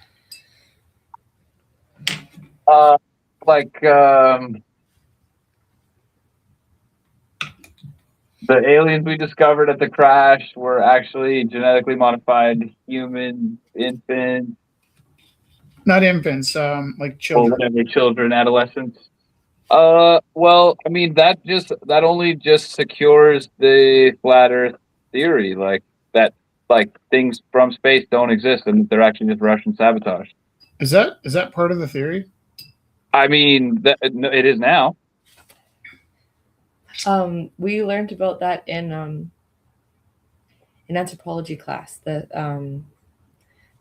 Like the aliens we discovered at the crash were actually genetically modified human infants. Not infants, like Or children. whatever, children, adolescents. Well, I mean that only just secures the flat Earth theory, like that, like things from space don't exist and they're actually just Russian sabotage. Is that part of the theory? I mean, it is now. We learned about that in anthropology class, that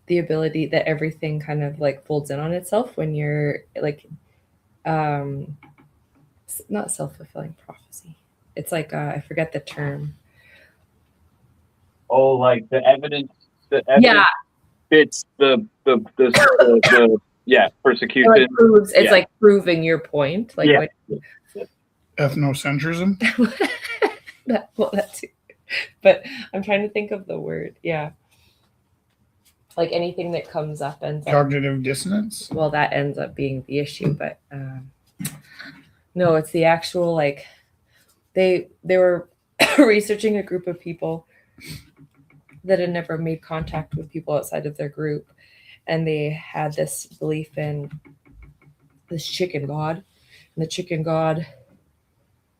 the ability that everything kind of like folds in on itself when you're like not self-fulfilling prophecy. It's like I forget the term. Oh, like the evidence Yeah, fits the persecution. it like proves, it's Yeah. like proving your point. Like Yeah. Ethnocentrism? that too. But I'm trying to think of the word. Yeah. Like anything that comes up ends up, Cognitive dissonance? well, that ends up being the issue. But no, it's the actual, like they were researching a group of people that had never made contact with people outside of their group, and they had this belief in this chicken god, and the chicken god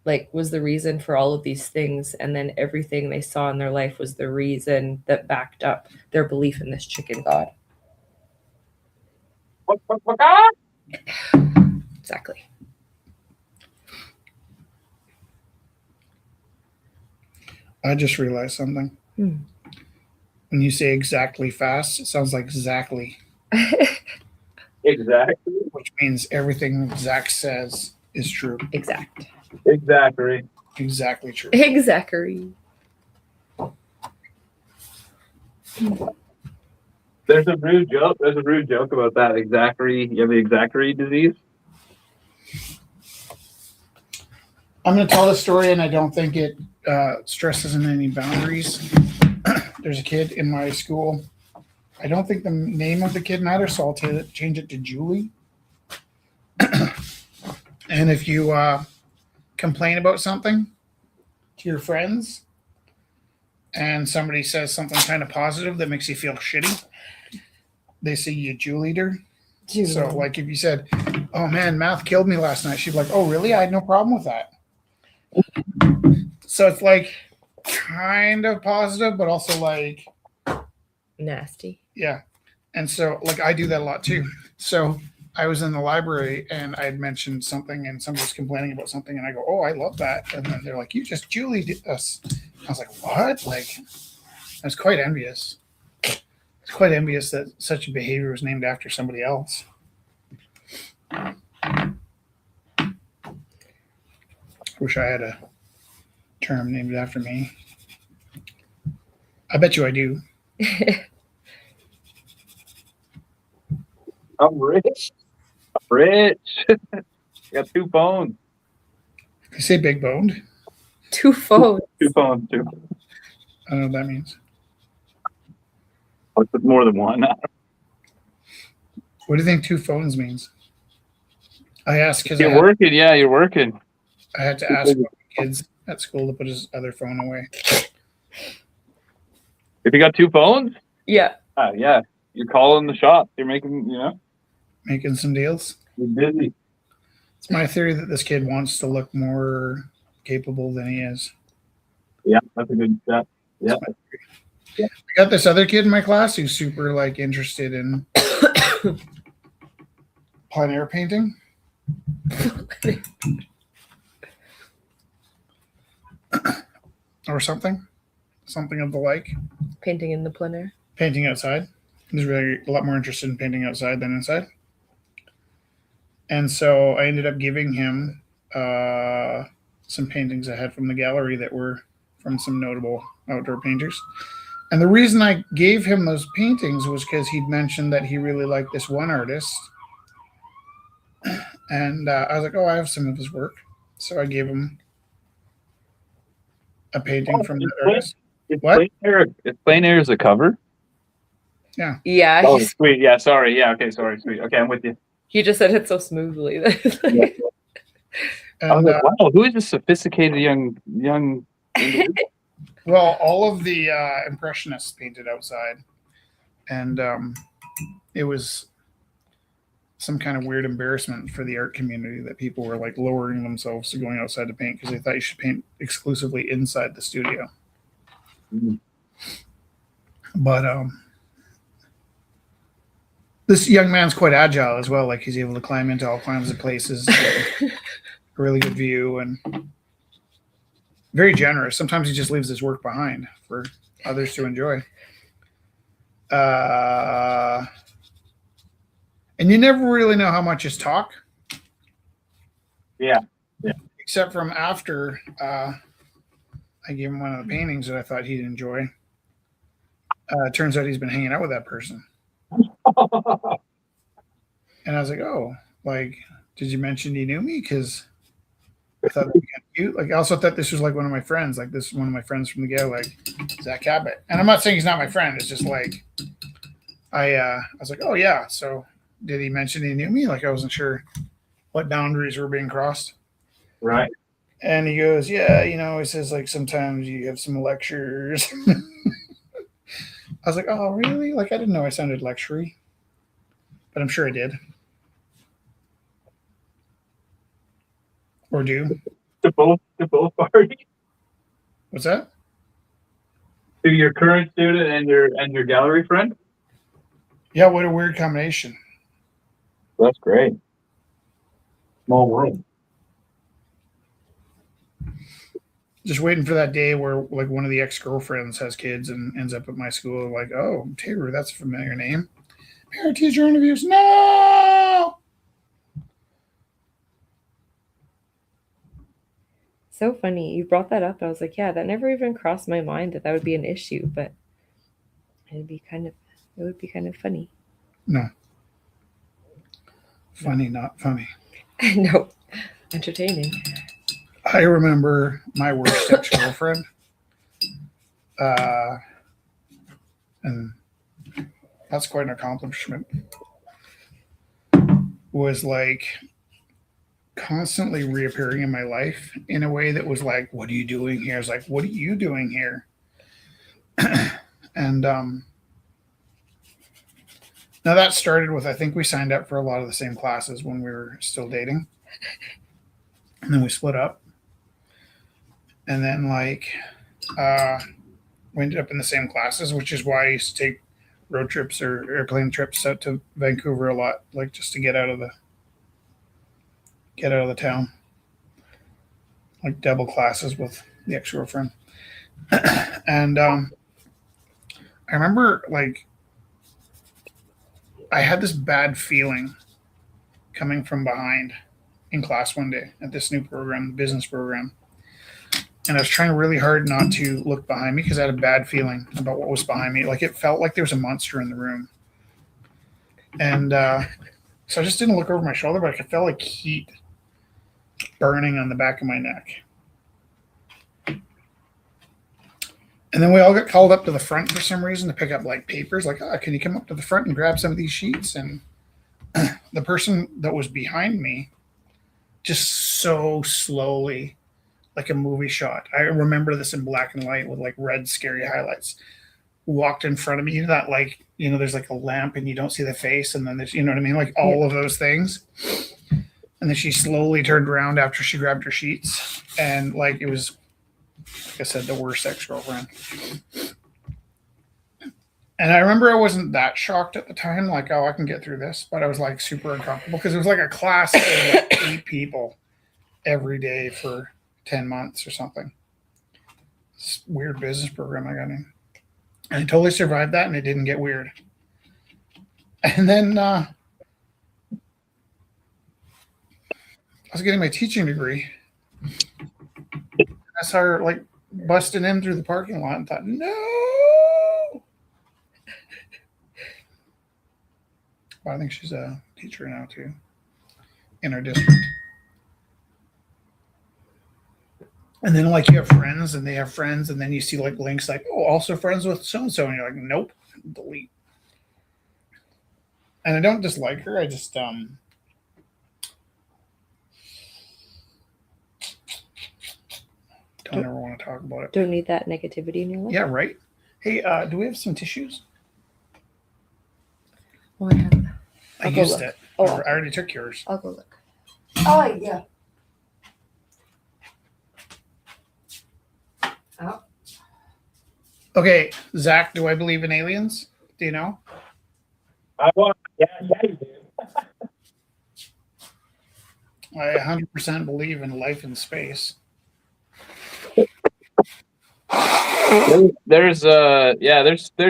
like was the reason for all of these things, and then everything they saw in their life was the reason that backed up their belief in this chicken god. Exactly. I just realized something. When you say exactly fast, it sounds like exactly. Exactly. Which means everything Zach says is true. Exact. Exactly. Exactly true. Exactly. There's a rude joke. There's a rude joke about that. Exactly. You have the exactly disease. I'm going to tell the story, and I don't think it stresses in any boundaries. There's a kid in my school. I don't think the name of the kid matters, so I'll change it to Julie. And if you complain about something to your friends, and somebody says something kind of positive that makes you feel shitty, they say you Julied her. So, like, if you said, "Oh man, math killed me last night," she'd be like, "Oh really? I had no problem with that." So it's like kind of positive, but also like Nasty. yeah. And so like I do that a lot too. So I was in the library and I had mentioned something and somebody was complaining about something and I go, "Oh, I love that." And then they're like, "You just Julied us." I was like, "What?" Like I was quite envious. It's quite envious that such a behavior was named after somebody else. Wish I had a term named after me. I bet you I do. I'm rich. I'm rich. I got 2 phones. You say big boned? 2 phones. 2 phones, too. I don't know what that means. It's more than one. What do you think 2 phones means? I asked because You're working. Yeah, you're working. I had to ask kids at school to put his other phone away. If you got 2 phones, Yeah. yeah, you're calling the shop. You're making, Making some deals. you're busy. It's my theory that this kid wants to look more capable than he is. Yeah, that's a good step. Yeah. I got this other kid in my class who's super like interested in plein air painting. or something of the like. Painting in the plein air. Painting outside. He's really a lot more interested in painting outside than inside. And so I ended up giving him some paintings I had from the gallery that were from some notable outdoor painters. And the reason I gave him those paintings was because he'd mentioned that he really liked this one artist. And I was like, oh, I have some of his work. So I gave him a painting from that artist. What? Is plein air is a cover? Yeah. Oh, sweet. Yeah, sorry. Yeah, okay, sorry. Sweet. Okay, I'm with you. He just said it so smoothly. Yeah. I was And like, wow, who is this sophisticated young individual? well, all of the impressionists painted outside, and it was some kind of weird embarrassment for the art community that people were like lowering themselves to going outside to paint because they thought you should paint exclusively inside the studio. Mhm. But this young man's quite agile as well. Like he's able to climb into all kinds of places, a really good view, and very generous. Sometimes he just leaves his work behind for others to enjoy. And you never really know how much is talk. Yeah. Except from after I gave him one of the paintings that I thought he'd enjoy. It turns out he's been hanging out with that person. And I was like, oh, like, did you mention you knew me? Because I thought that'd be kind of cute. Like, I also thought this was like one of my friends. Like, this is one of my friends from the Gale, like Zach Cabot. And I'm not saying he's not my friend. It's just like, I was like, oh, yeah. So did he mention he knew me? Like, I wasn't sure what boundaries were being crossed. Right. And he goes, yeah, he says, like, sometimes you have some lectures. I was like, oh, really? Like, I didn't know I sounded lectury. But I'm sure I did. Or do. To both parties? What's that? To your current student and your gallery friend? Yeah, what a weird combination. That's great. Small world. Just waiting for that day where like one of the ex-girlfriends has kids and ends up at my school like, oh, Taylor, that's a familiar name. Parent teacher interviews. No. So funny. You brought that up. I was like, yeah, that never even crossed my mind that would be an issue, but it would be kind of funny. No. Funny, not funny. No. Entertaining. I remember my worst ex-girlfriend. And that's quite an accomplishment. Was like constantly reappearing in my life in a way that was like, what are you doing here? I was like, what are you doing here? And now that started with, I think we signed up for a lot of the same classes when we were still dating. And then we split up. And then like we ended up in the same classes, which is why I used to take road trips or airplane trips out to Vancouver a lot, like just to get out of the town, like double classes with the ex-girlfriend. And I remember like I had this bad feeling coming from behind in class one day at this new program, the business program. And I was trying really hard not to look behind me because I had a bad feeling about what was behind me. Like it felt like there was a monster in the room. And so I just didn't look over my shoulder, but I felt like heat burning on the back of my neck. And then we all got called up to the front for some reason to pick up like papers. Like, oh, can you come up to the front and grab some of these sheets? And the person that was behind me just so slowly, like a movie shot. I remember this in black and white with like red scary highlights. Walked in front of me, that like, there's like a lamp and you don't see the face. And then there's, you know what I mean? Like all of those things. And then she slowly turned around after she grabbed her sheets. And like, it was, like I said, the worst ex-girlfriend. And I remember I wasn't that shocked at the time, like, oh, I can get through this, but I was like super uncomfortable because it was like a class of like 8 people every day for 10 months or something. This weird business program I got in. And I totally survived that and it didn't get weird. And then I was getting my teaching degree. I saw her like busting in through the parking lot and thought, no. Well, I think she's a teacher now too in our district. And then like you have friends and they have friends, and then you see like links like, oh, also friends with so and so, and you're like, nope, delete. And I don't dislike her. I just don't ever want to talk about it. Don't need that negativity in your life. Yeah, right. Hey, do we have some tissues? Oh, I have. I I'll go used look. it. Oh, I already took yours. I'll go look. Oh yeah. Oh. Okay, Zach, do I believe in aliens? Do you know? Yeah, you do. I 100% believe in life in space. There's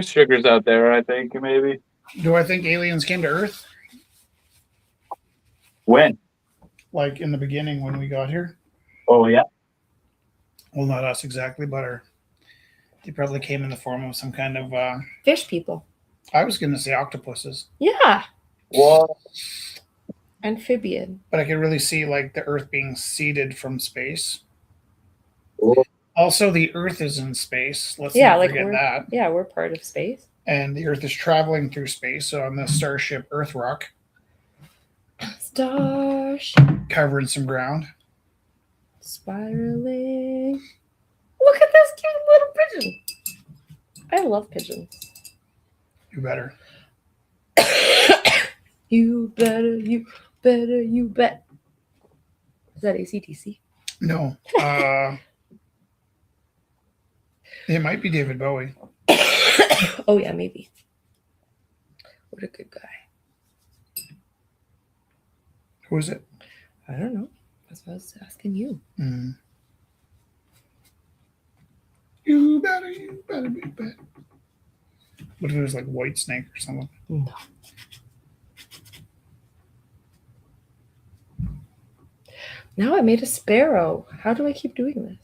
sugars out there, I think, maybe. Do I think aliens came to Earth? When? Like in the beginning when we got here? Oh yeah. Well, not us exactly, but they probably came in the form of some kind of Fish people. I was going to say octopuses. Yeah. Well, Amphibian. But I could really see like the Earth being seeded from space. well, Also, the Earth is in space. Let's Yeah, not like forget that. Yeah, we're part of space. And the Earth is traveling through space. So on the starship Earth Rock, Starship covering some ground. spiraling. Look at this cute little pigeon. I love pigeons. You better. You better, you better, you bet. Is that ACDC? No. It might be David Bowie. Oh yeah, maybe. What a good guy. Who is it? I don't know. That's what I was asking you. Mm. You better be bet. What if it was like White Snake or something? No. Now I made a sparrow. How do I keep doing this?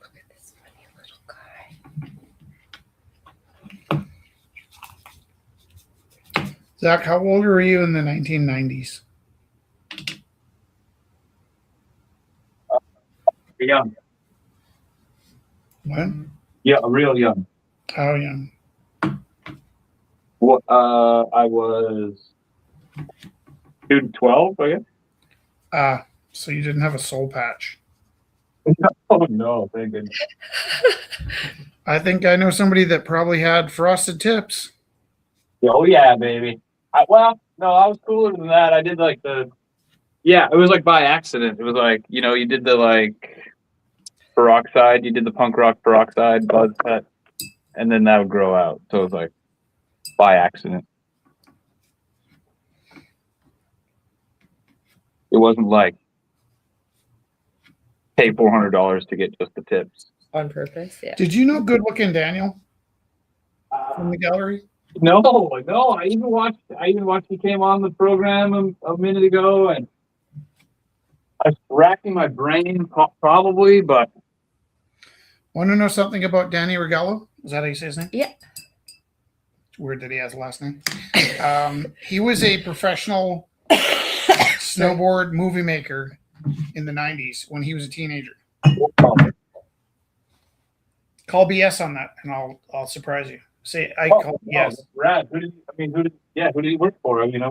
Look at this funny little guy. Zach, how old were you in the 1990s? young. What? Yeah, real young. How young? Well, I was 12, I guess. So you didn't have a soul patch. Oh no, thank goodness. I think I know somebody that probably had frosted tips. Oh yeah, baby. Well, no, I was cooler than that. I did like it was like by accident. It was like, you did the like peroxide, you did the punk rock peroxide buzz cut, and then that would grow out. So it was like by accident. It wasn't like pay $400 to get just the tips. On purpose, yeah. Did you know Good Looking Daniel from the gallery? No. I even watched he came on the program a minute ago, and I was racking my brain probably, but Want to know something about Danny Regallo? Is that how you say his name? Yeah. It's weird that he has a last name. He was a professional snowboard movie maker in the 90s when he was a teenager. Call BS on that, and I'll surprise you. Say I call BS. Rad. Who did he work for? I mean,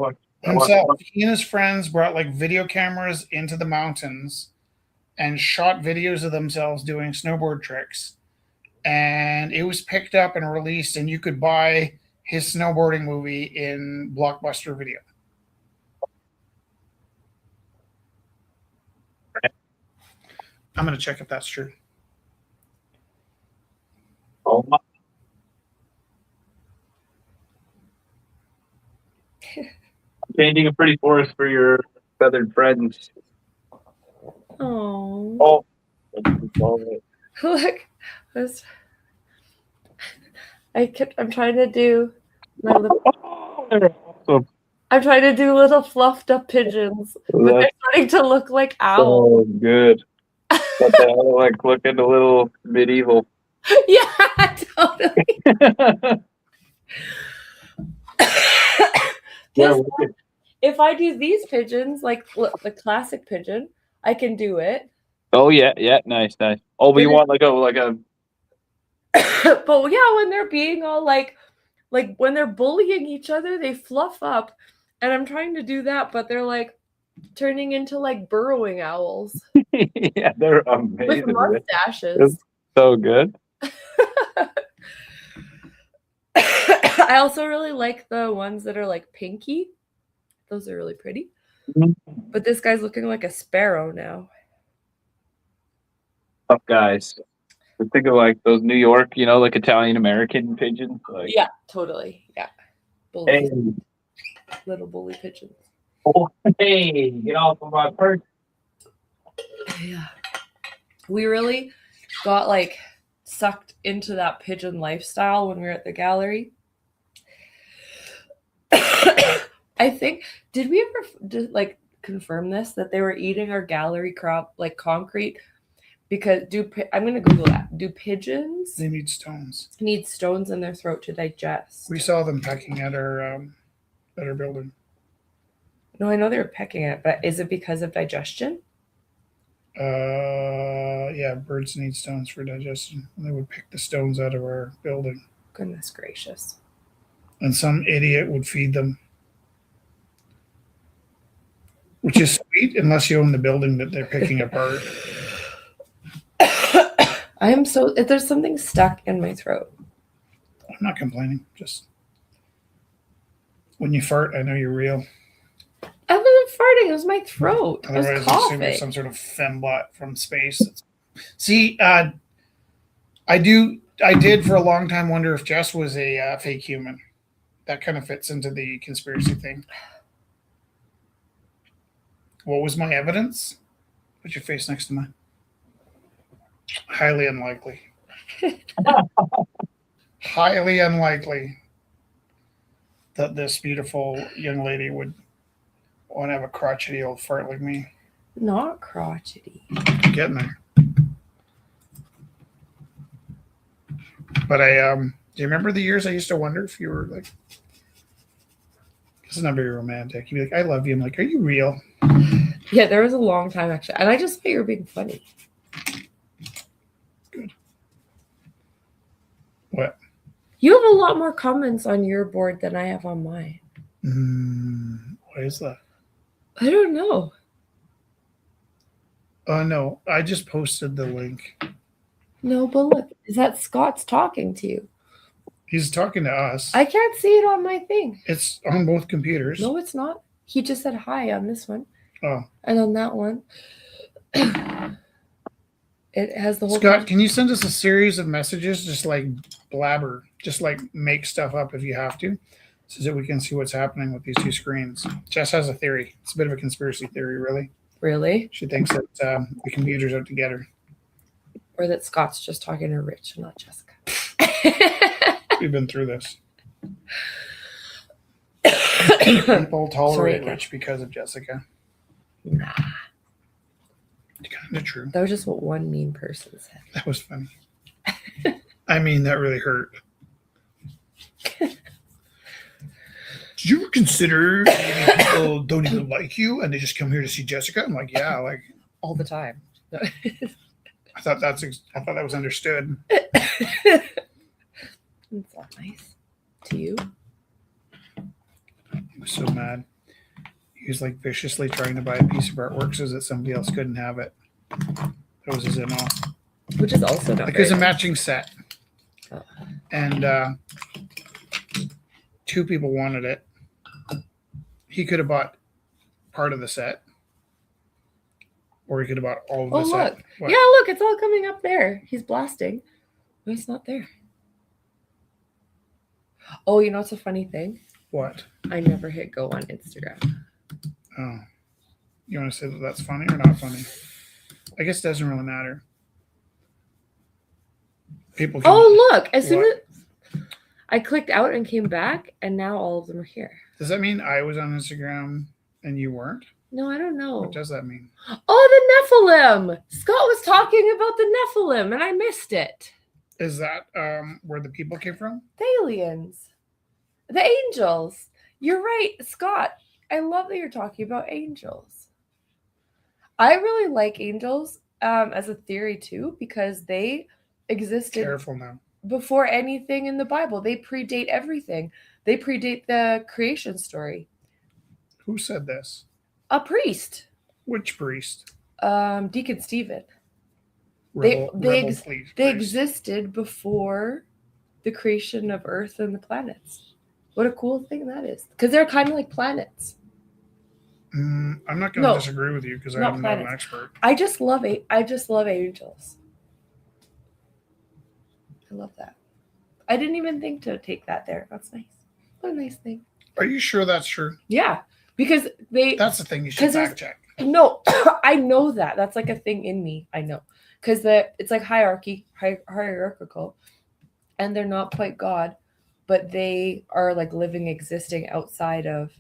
Himself. He and his friends brought like video cameras into the mountains and shot videos of themselves doing snowboard tricks. And it was picked up and released, and you could buy his snowboarding movie in Blockbuster Video. I'm going to check if that's true. Oh my. Painting a pretty forest for your feathered friends. Oh, Oh. look, this- I'm trying to do my little. Oh, they're awesome. I'm trying to do little fluffed up pigeons, but they're That's starting to look like owls. so good. But they all like looking a little medieval. Yeah, totally. Yeah, Just if I do these pigeons, like look, the classic pigeon, I can do it. oh yeah, nice. Oh, but you want like a But yeah, when they're being all like when they're bullying each other, they fluff up, and I'm trying to do that, but they're like turning into like burrowing owls yeah, they're with amazing. mustaches. It's so good. I also really like the ones that are like pinky. Those are really pretty. But this guy's looking like a sparrow now. Tough guys. I think of like those New York, like Italian American pigeons. Like, Yeah, totally. Yeah. Bully. hey, Little bully pigeons. oh, hey, get off of my perch. Yeah. We really got like sucked into that pigeon lifestyle when we were at the gallery. I think, did we ever like confirm this that they were eating our gallery crop like concrete? Because I'm going to Google that. Do pigeons They need stones. need stones in their throat to digest? We saw them pecking at our building. No, I know they were pecking it, but is it because of digestion? Yeah, birds need stones for digestion. They would pick the stones out of our building. Goodness gracious. And some idiot would feed them. Which is sweet unless you own the building that they're picking apart. There's something stuck in my throat. I'm not complaining. Just when you fart, I know you're real. I wasn't farting. It was my throat. I was Otherwise, coughing. you're some sort of fembot from space. See, I did for a long time wonder if Jess was a fake human. That kind of fits into the conspiracy thing. What was my evidence? Put your face next to mine. Highly unlikely. Highly unlikely that this beautiful young lady would want to have a crotchety old fart like me. Not crotchety. Getting there. But do you remember the years I used to wonder if you were like, this is not very romantic. You'd be like, I love you. I'm like, are you real? Yeah, there was a long time actually. And I just thought you were being funny. Good. What? You have a lot more comments on your board than I have on mine. What is that? I don't know. Oh, no. I just posted the link. No, but look, is that Scott's talking to you? He's talking to us. I can't see it on my thing. It's on both computers. No, it's not. He just said hi on this one. Oh. And on that one. It has the whole Scott, can you send us a series of messages? Just like blabber. Just like make stuff up if you have to. So that we can see what's happening with these two screens. Jess has a theory. It's a bit of a conspiracy theory, really. Really? She thinks that the computers are together. Or that Scott's just talking to Rich and not Jessica. We've been through this. People tolerate Rich because of Jessica. Nah. It's kind of true. That was just what one mean person said. That was funny. I mean, that really hurt. Did you ever consider maybe people don't even like you and they just come here to see Jessica? I'm like, yeah, like All the time. I thought that was understood. It's not nice. To you? He was so mad. He was like viciously trying to buy a piece of artwork so that somebody else couldn't have it. That was his MO. Which is also not Like it was a very nice. matching set. Oh. And two people wanted it. He could have bought part of the set Or he could have bought all of Oh, this. look. What? Yeah, look, it's all coming up there. He's blasting. But it's not there. Oh, you know what's a funny thing? What? I never hit go on Instagram. Oh. You want to say that that's funny or not funny? I guess it doesn't really matter. People can, Oh, look. As soon What? as I clicked out and came back, and now all of them are here. Does that mean I was on Instagram and you weren't? No, I don't know. What does that mean? Oh, the Nephilim. Scott was talking about the Nephilim, and I missed it. Is that where the people came from? The aliens. The angels. You're right, Scott. I love that you're talking about angels. I really like angels as a theory, too, because they existed Careful now. before anything in the Bible. They predate everything. They predate the creation story. Who said this? A priest, Which priest? Deacon Stephen. Rebel they priest. existed before the creation of Earth and the planets. What a cool thing that is. Because they're kind of like planets. I'm not going to No, disagree with you because not I'm not an planets. expert. I just love angels. I love that. I didn't even think to take that there. That's nice. What a nice thing. Are you sure that's true? Yeah, because That's the thing you should fact check. No, I know that. That's like a thing in me. I know. Because it's like hierarchical, and they're not quite God, but they are like living, existing outside of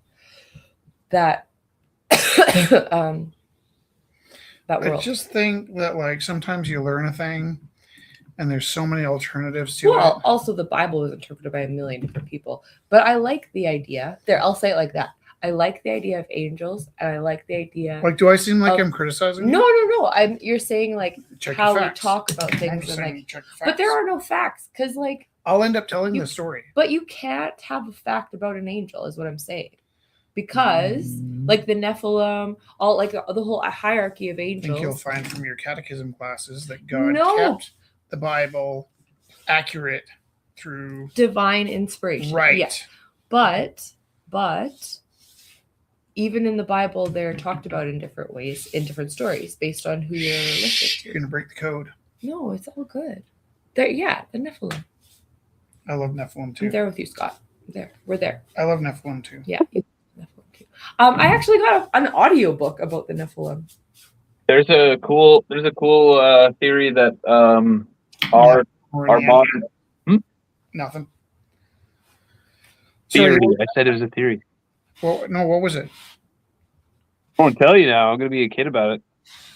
that that world. I just think that like sometimes you learn a thing and there's so many alternatives to Well, it. also the Bible is interpreted by a million different people, but I like the idea. I'll say it like that. I like the idea of angels, and I like the idea. Like, do I seem like I'm criticizing you? No. You're saying like Check how the we facts. talk about I'm things, just and saying like, check the facts. but there are no facts because like. I'll end up telling the story. But you can't have a fact about an angel, is what I'm saying, because like the Nephilim, all like the whole hierarchy of I angels. think you'll find from your catechism classes that God kept the Bible accurate through divine inspiration. Right. Yes. But even in the Bible, they're talked about in different ways, in different stories, based on who you're listening to. You're gonna break the code. No, it's all good. The Nephilim. I love Nephilim too. I'm there with you, Scott. We're there. I love Nephilim too. Yeah, Nephilim too. I actually got an audio book about the Nephilim. There's a cool theory that our modern Nothing. theory. Sorry, I said it was a theory. well, no, what was it? I won't tell you now. I'm gonna be a kid about it.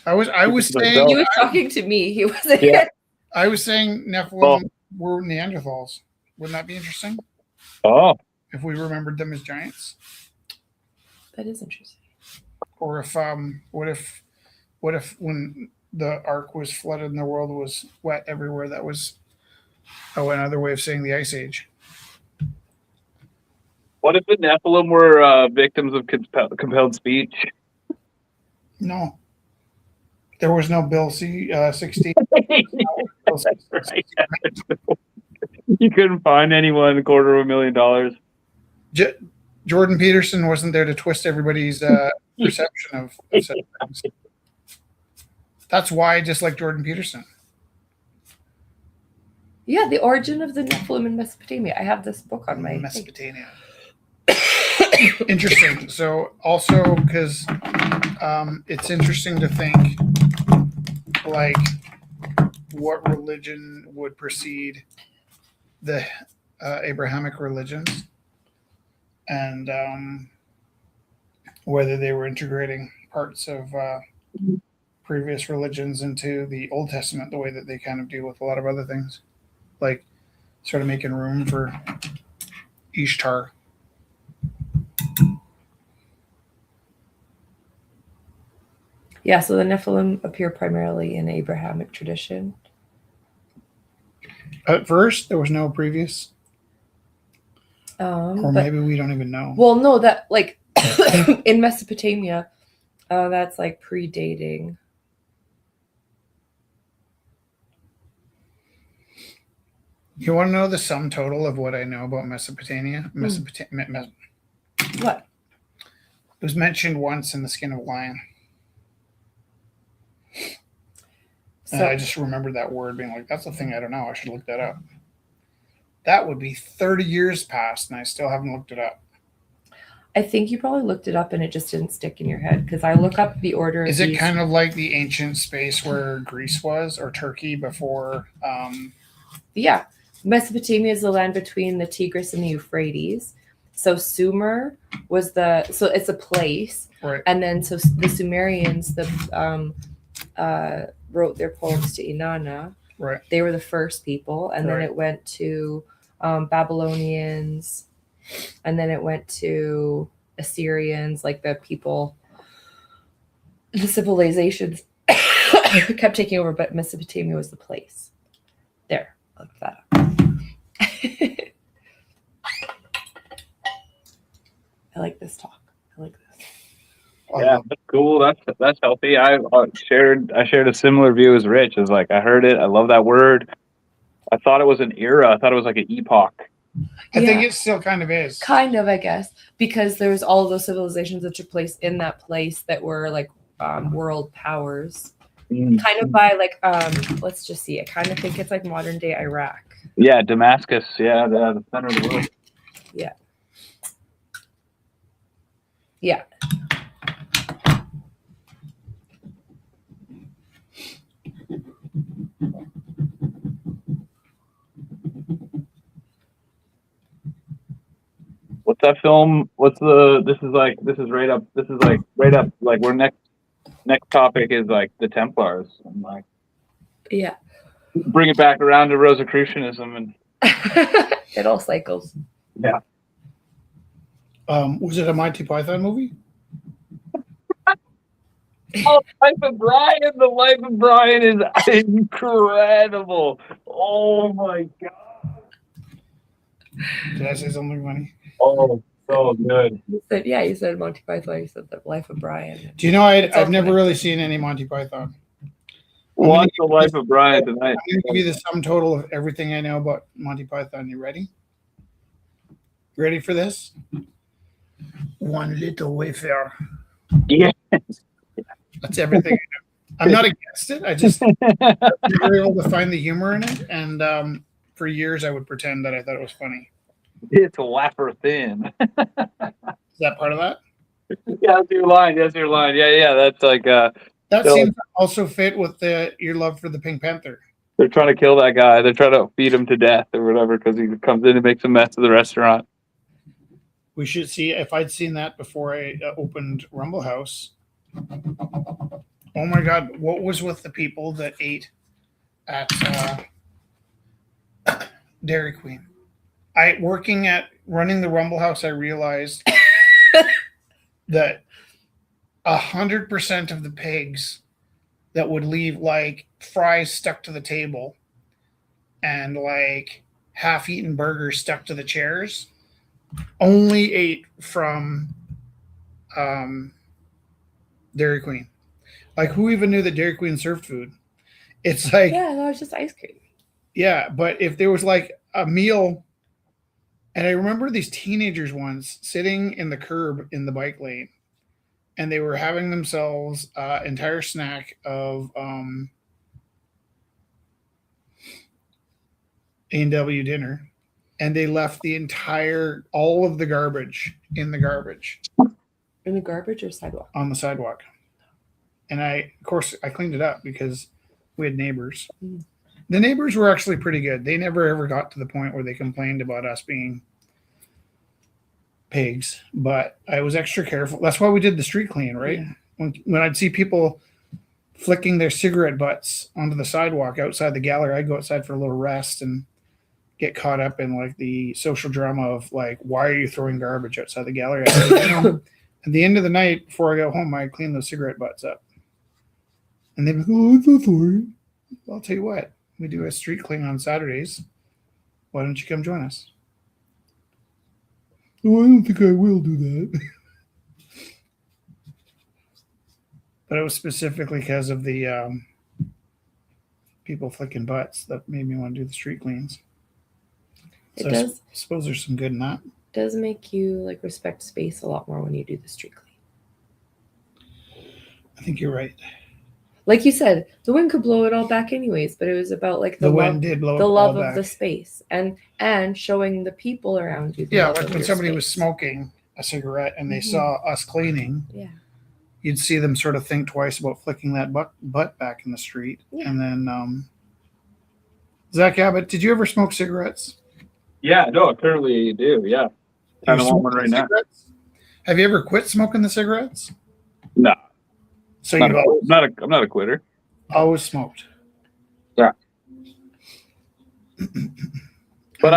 I was saying He was talking to me. He wasn't. Yeah. I was saying Nephilim were Neanderthals. Wouldn't that be interesting? Oh, If we remembered them as giants? That is interesting. Or if what if when the ark was flooded and the world was wet everywhere, that was another way of saying the ice age. what if the Nephilim were victims of compelled speech? No. There was no Bill C-16. You couldn't find anyone $250,000. Jordan Peterson wasn't there to twist everybody's perception of such things. That's why I dislike Jordan Peterson. Yeah, the origin of the Nephilim in Mesopotamia. I have this book on my Mesopotamia. Interesting. So also because it's interesting to think like what religion would precede the Abrahamic religions and whether they were integrating parts of previous religions into the Old Testament the way that they kind of deal with a lot of other things, like sort of making room for Ishtar. Yeah, so the Nephilim appear primarily in Abrahamic tradition. At first, there was no previous, or maybe we don't even know. Well, no, that like in Mesopotamia, that's like predating. You want to know the sum total of what I know about Mesopotamia? What? It was mentioned once in The Skin of a Lion. And So I just remembered that word being like, that's a thing I don't know. I should look that up. That would be 30 years past, and I still haven't looked it up. I think you probably looked it up and it just didn't stick in your head because I look up the order of Is it these. kind of like the ancient space where Greece was or Turkey before? Yeah. Mesopotamia is the land between the Tigris and the Euphrates. So Sumer was so it's a place. Right. And then so the Sumerians wrote their poems to Inanna. Right. They were the first people. And then Right. it went to Babylonians. And then it went to Assyrians, like the civilizations kept taking over, but Mesopotamia was the place. There, look that up. I like this talk. I like this. Yeah, that's cool. That's healthy. I shared a similar view as Rich. Is like I heard it. I love that word. I thought it was an era. I thought it was like an epoch. I think it still kind of is. Kind of, I guess, because there's all of those civilizations that took place in that place that were like world powers. Kind of by like let's just see. I kind of think it's like modern day Iraq. Yeah, Damascus. Yeah, the center of the world. Yeah. Yeah. What's that film? This is right up. Like we're next topic is like the Templars and like. Yeah. Bring it back around to Rosicrucianism and. It all cycles. Yeah. Was it a Monty Python movie? Oh, The Life of Brian is incredible. Oh my god. Did I say something funny? Oh, so good. You said Monty Python. You said The Life of Brian. Do you know I've never really seen any Monty Python. Watch The Life of Brian tonight. I'm going to give you the sum total of everything I know about Monty Python. You ready? Ready for this? One little wayfarer. Yes. That's everything I know. I'm not against it. I just never able to find the humor in it. And for years, I would pretend that I thought it was funny. It's wafer thin. Is that part of that? Yeah, that's your line. Yeah. That's like that seems to also fit with your love for the Pink Panther. They're trying to kill that guy. They're trying to feed him to death or whatever because he comes in and makes a mess of the restaurant. We should see if I'd seen that before I opened Rumble House. Oh my God! What was with the people that ate at Dairy Queen? Running the Rumble House, I realized that 100% of the pigs that would leave like fries stuck to the table and like half-eaten burgers stuck to the chairs only ate from Dairy Queen. Like, who even knew that Dairy Queen served food? It's like, yeah, no, it's just ice cream. Yeah, but if there was like a meal, and I remember these teenagers once sitting in the curb in the bike lane, and they were having themselves entire snack of A&W dinner, and they left all of the garbage in the garbage. In the garbage or sidewalk? On the sidewalk. And of course, I cleaned it up because we had neighbors. Mm. The neighbors were actually pretty good. They never ever got to the point where they complained about us being pigs, but I was extra careful. That's why we did the street clean, right? Yeah. When I'd see people flicking their cigarette butts onto the sidewalk outside the gallery, I'd go outside for a little rest and get caught up in like the social drama of like, why are you throwing garbage outside the gallery? At the end of the night, before I go home, I clean those cigarette butts up. And they'd be like, oh, I'm so sorry. I'll tell you what, we do a street clean on Saturdays. Why don't you come join us? Oh, I don't think I will do that. But it was specifically because of the people flicking butts that made me want to do the street cleans. So I suppose there's some good in that. Does make you like respect space a lot more when you do the street clean. I think you're right. like you said, the wind could blow it all back anyways, but it was about like The wind did blow it the all love of back. the space and showing the people around you. The Yeah, love like of when your somebody was space. smoking a cigarette and they Mhm. saw us cleaning, Yeah. you'd see them sort of think twice about flicking that butt back in the street. Yeah. And then, Zach Abbott, did you ever smoke cigarettes? Yeah, no, currently you do. Yeah, kind of want one right now. Cigarettes? Have you ever quit smoking the cigarettes? No, So I'm you've not a quitter. always smoked. Yeah. But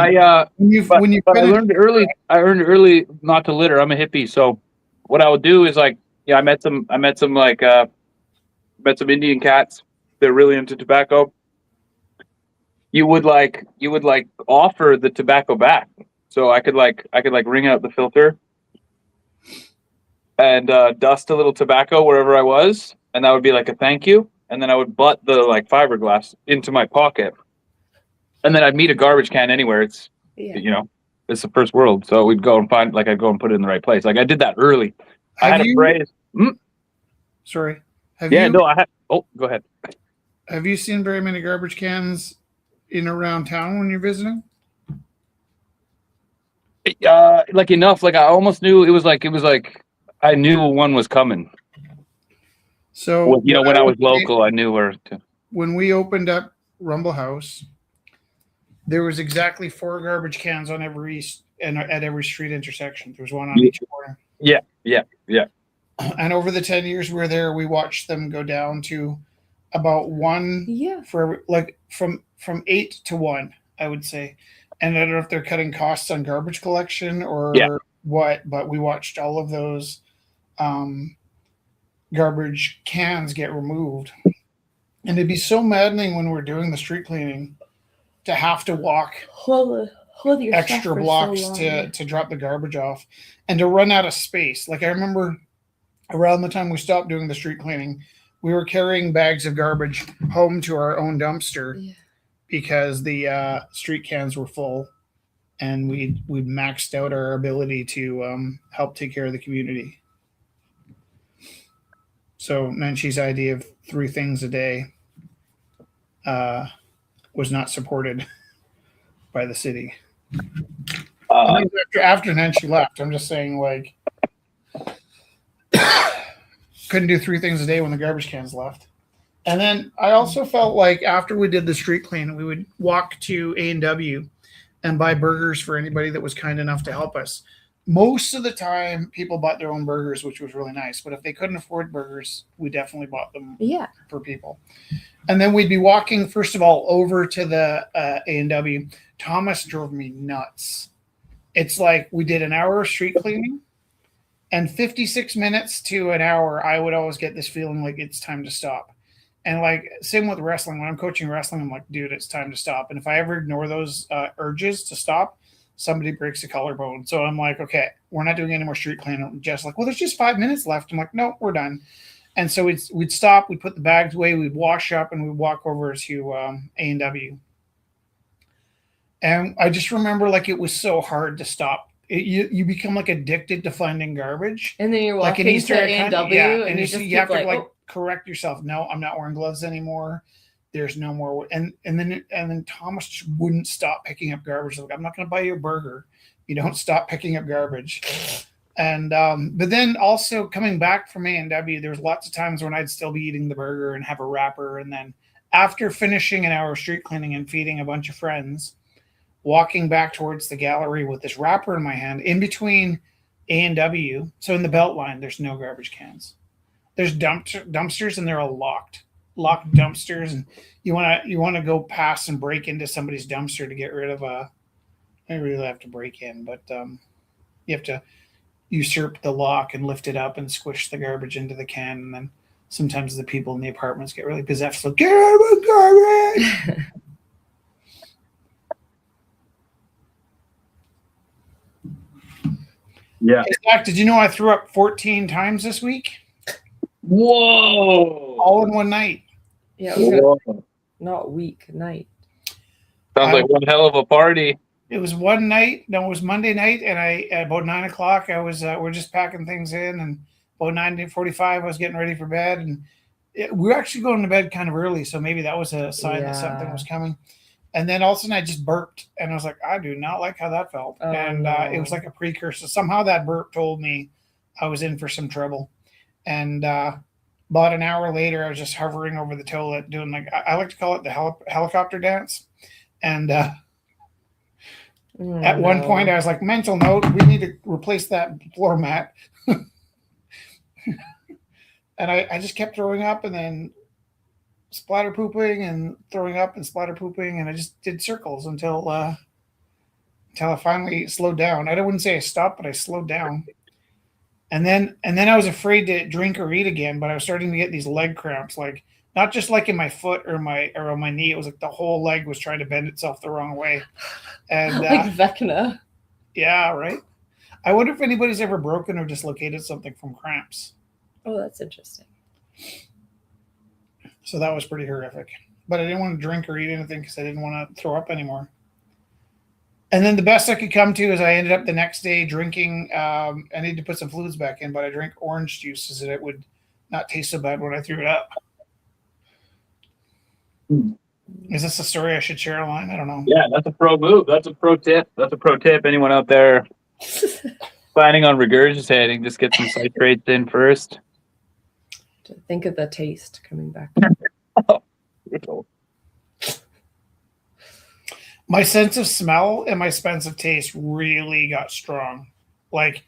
when you I learned early. I learned early not to litter. I'm a hippie, so what I would do is like, I met some Indian cats. They're really into tobacco. You would offer the tobacco back, so I could wring out the filter and dust a little tobacco wherever I was, and that would be like a thank you. And then I would butt the like fiberglass into my pocket, and then I'd meet a garbage can anywhere. It's it's the first world, so we'd go and find I'd go and put it in the right place. Like I did that early. I had a phrase. Sorry. I had. Oh, go ahead. Have you seen very many garbage cans in around town when you're visiting? Like enough. Like I almost knew it was like I knew one was coming. So when I was local, I knew where to. When we opened up Rumble House, there was exactly 4 garbage cans on at every street intersection. There was one on each corner. Yeah. And over the 10 years we were there, we watched them go down to about 1 for from 8 to 1, I would say. And I don't know if they're cutting costs on garbage collection or what, but we watched all of those garbage cans get removed. And it'd be so maddening when we're doing the street cleaning to have to walk hold your extra blocks to drop the garbage off and to run out of space. Like I remember around the time we stopped doing the street cleaning, we were carrying bags of garbage home to our own dumpster because the street cans were full, and we'd maxed out our ability to help take care of the community. So Nancy's idea of 3 things a day was not supported by the city. After Nancy left, I'm just saying, like, couldn't do 3 things a day when the garbage cans left. And then I also felt like after we did the street clean, we would walk to A&W and buy burgers for anybody that was kind enough to help us. Most of the time, people bought their own burgers, which was really nice. But if they couldn't afford burgers, we definitely bought them for people. And then we'd be walking, first of all, over to the A&W. Thomas drove me nuts. It's like we did an hour of street cleaning, and 56 minutes to an hour, I would always get this feeling like it's time to stop. And like same with wrestling. When I'm coaching wrestling, I'm like, dude, it's time to stop. And if I ever ignore those urges to stop, somebody breaks a collarbone. So I'm like, okay, we're not doing any more street cleaning. Jeff's like, well, there's just 5 minutes left. I'm like, no, we're done. And so we'd stop, we'd put the bags away, we'd wash up, and we'd walk over to A&W. And I just remember like it was so hard to stop. You become like addicted to finding garbage. And then you're walking like to A&W and you have to correct yourself. No, I'm not wearing gloves anymore. There's no more. And then Thomas just wouldn't stop picking up garbage. Like, I'm not going to buy you a burger. You don't stop picking up garbage. And but then also coming back from A&W, there was lots of times when I'd still be eating the burger and have a wrapper. And then after finishing an hour of street cleaning and feeding a bunch of friends, walking back towards the gallery with this wrapper in my hand, in between A&W. So in the belt line, there's no garbage cans. There's dumpsters, and they're all locked dumpsters. And you want to go past and break into somebody's dumpster to get rid of a. I really have to break in, but you have to usurp the lock and lift it up and squish the garbage into the can. And then sometimes the people in the apartments get really possessed. Like, get out of garbage. Yeah. In fact, did you know I threw up 14 times this week? Whoa! All in one night. Yeah, it was not week, night. Sounds like one hell of a party. It was one night. No, it was Monday night, and at about 9:00, I was we're just packing things in, and about 9:45, I was getting ready for bed, and we were actually going to bed kind of early, so maybe that was a sign that something was coming. And then all of a sudden I just burped, and I was like, I do not like how that felt. And it was like a precursor. Somehow that burp told me I was in for some trouble. And about an hour later, I was just hovering over the toilet doing like, I like to call it the helicopter dance. And at one point I was like, mental note, we need to replace that floor mat. And I just kept throwing up and then splatter pooping and throwing up and splatter pooping. And I just did circles until I finally slowed down. I wouldn't say I stopped, but I slowed down. And then I was afraid to drink or eat again, but I was starting to get these leg cramps, like not just like in my foot or on my knee. It was like the whole leg was trying to bend itself the wrong way. And like Vecna. Yeah, right. I wonder if anybody's ever broken or dislocated something from cramps. Oh, that's interesting. So that was pretty horrific. But I didn't want to drink or eat anything because I didn't want to throw up anymore. And then the best I could come to is I ended up the next day drinking. I needed to put some fluids back in, but I drank orange juice so that it would not taste so bad when I threw it up. Is this a story I should share online? I don't know. Yeah, that's a pro move. That's a pro tip. That's a pro tip. Anyone out there planning on regurgitating, just get some citrates in first. To think of the taste coming back. My sense of smell and my sense of taste really got strong. Like,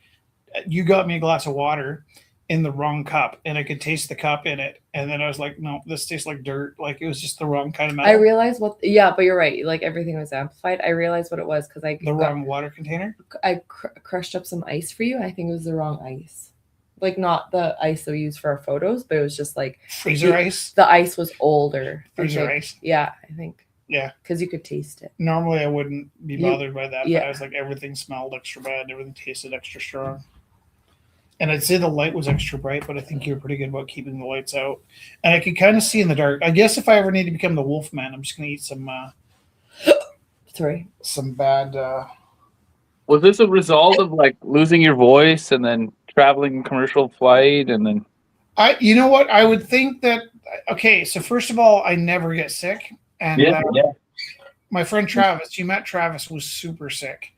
you got me a glass of water in the wrong cup, and I could taste the cup in it. And then I was like, no, this tastes like dirt. Like, it was just the wrong kind of metal. I realized but you're right. Like, everything was amplified. I realized what it was because wrong water container? I crushed up some ice for you. I think it was the wrong ice. Like, not the ice that we use for our photos, but it was just like freezer ice. The ice was older. Freezer ice. Yeah, I think. Yeah, because you could taste it. Normally, I wouldn't be bothered by that. Yeah. But I was like, everything smelled extra bad. Everything tasted extra strong. And I'd say the light was extra bright, but I think you're pretty good about keeping the lights out. And I could kind of see in the dark. I guess if I ever need to become the wolf man, I'm just going to eat some. Some bad. Was this a result of like losing your voice and then traveling commercial flight and then? You know what? I would think that. Okay, so first of all, I never get sick. And my friend Travis, you met Travis, was super sick.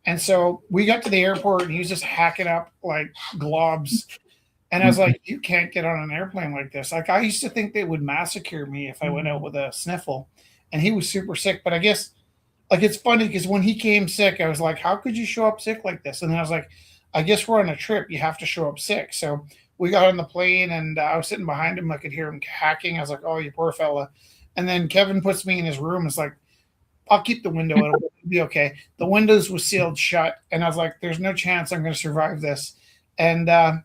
And so we got to the airport and he was just hacking up like globs. And I was like, you can't get on an airplane like this. Like, I used to think they would massacre me if I went out with a sniffle. And he was super sick. But I guess, like, it's funny because when he came sick, I was like, how could you show up sick like this? And then I was like, I guess we're on a trip. You have to show up sick. So we got on the plane and I was sitting behind him. I could hear him hacking. I was like, oh, you poor fella. And then Kevin puts me in his room. It's like, I'll keep the window. It'll be okay. The windows were sealed shut. And I was like, there's no chance I'm going to survive this. And I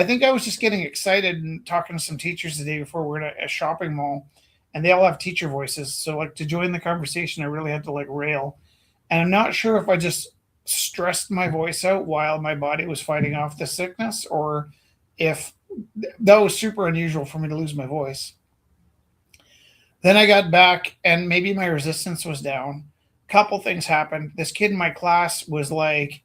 think I was just getting excited and talking to some teachers the day before. We're at a shopping mall. And they all have teacher voices. So, like, to join the conversation, I really had to, like, rail. And I'm not sure if I just stressed my voice out while my body was fighting off the sickness or if that was super unusual for me to lose my voice. Then I got back and maybe my resistance was down. Couple things happened. This kid in my class was like,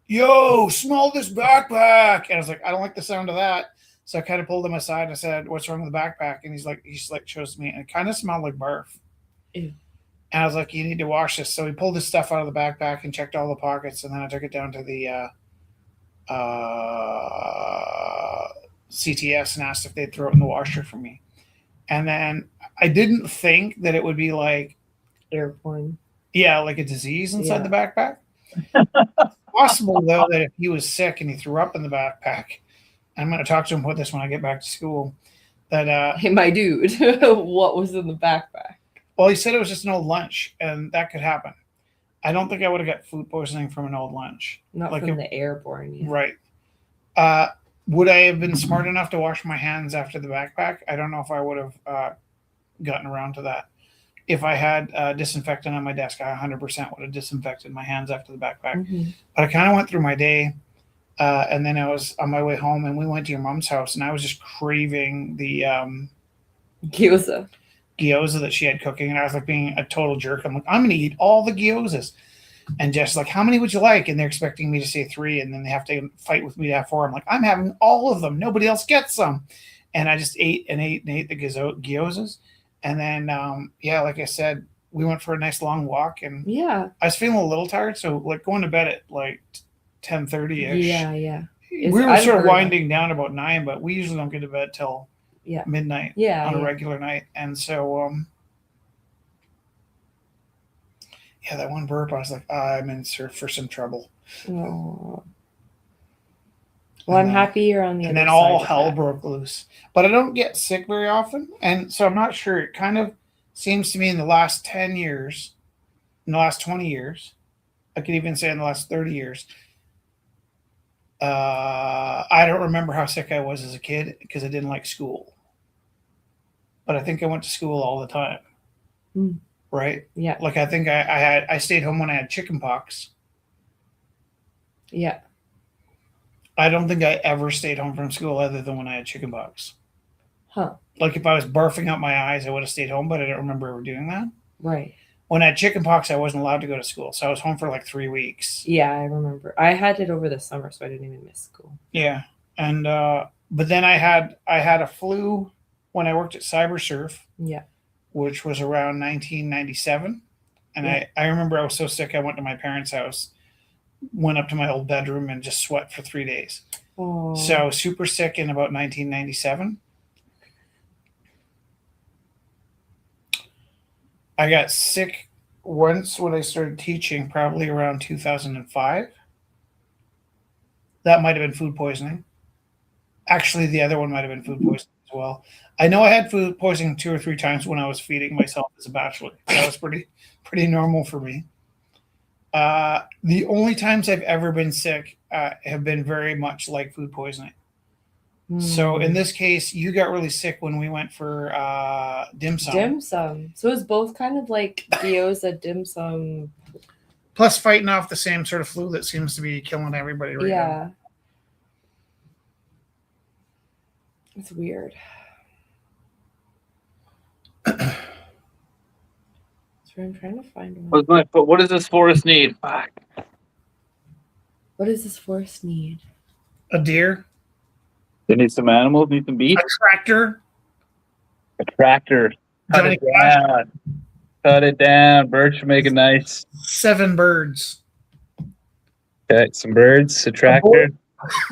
yo, smell this backpack. And I was like, I don't like the sound of that. So I kind of pulled him aside and I said, what's wrong with the backpack? And he's like, shows me. And it kind of smelled like barf. Ew. And I was like, you need to wash this. So he pulled his stuff out of the backpack and checked all the pockets. And then I took it down to the CTS and asked if they'd throw it in the washer for me. And then I didn't think that it would be like airborne. Yeah, like a disease inside the backpack. Possible, though, that if he was sick and he threw up in the backpack, I'm going to talk to him about this when I get back to school, that... hey, my dude, what was in the backpack? Well, he said it was just an old lunch, and that could happen. I don't think I would have got food poisoning from an old lunch. Not like from the airborne. Yeah. Right. Would I have been smart enough to wash my hands after the backpack? I don't know if I would have gotten around to that. If I had disinfectant on my desk, I 100% would have disinfected my hands after the backpack. Mm-hmm. But I kind of went through my day, and then I was on my way home, and we went to your mom's house, and I was just craving the gyoza that she had cooking, and I was like being a total jerk. I'm like, I'm going to eat all the gyozas. And Jeff's like, how many would you like? And they're expecting me to say 3, and then they have to fight with me to have 4. I'm like, I'm having all of them. Nobody else gets some. and I just ate the gyozas, and then like I said, we went for a nice long walk, and Yeah. I was feeling a little tired, so like going to bed at like 10:30 ish. Yeah. We were sort of winding down about 9, but we usually don't get to bed till midnight on a regular night, and so that one burp, I was like, I'm in for some trouble. Oh. Well, I'm happy you're on the other side. And then all hell broke loose. But I don't get sick very often, and so I'm not sure. It kind of seems to me in the last 10 years, in the last 20 years, I could even say in the last 30 years, I don't remember how sick I was as a kid because I didn't like school. But I think I went to school all the time. Right? Yeah. Like I think I stayed home when I had chicken pox. Yeah. I don't think I ever stayed home from school other than when I had chicken pox. Huh. Like if I was barfing out my eyes, I would have stayed home, but I don't remember ever doing that. Right. When I had chicken pox, I wasn't allowed to go to school, so I was home for like 3 weeks. Yeah, I remember. I had it over the summer, so I didn't even miss school. Yeah, and but then I had a flu when I worked at CyberSurf. Yeah. Which was around 1997, and I remember I was so sick I went to my parents' house, went up to my old bedroom, and just sweat for 3 days. Oh. So I was super sick in about 1997. I got sick once when I started teaching, probably around 2005. That might have been food poisoning. Actually, the other one might have been food poisoning as well. I know I had food poisoning 2 or 3 times when I was feeding myself as a bachelor. That was pretty normal for me. The only times I've ever been sick have been very much like food poisoning. So in this case, you got really sick when we went for dim sum. Dim sum. So it's both kind of like gyoza, dim sum. Plus fighting off the same sort of flu that seems to be killing everybody right now. It's weird. So I'm trying to find one. What does this forest need? Fuck. What does this forest need? A deer. They need some animals. Need some beef. A tractor. A tractor. Cut it down. Cut it down. Birds should make it nice. 7 birds. Okay, some birds. A tractor.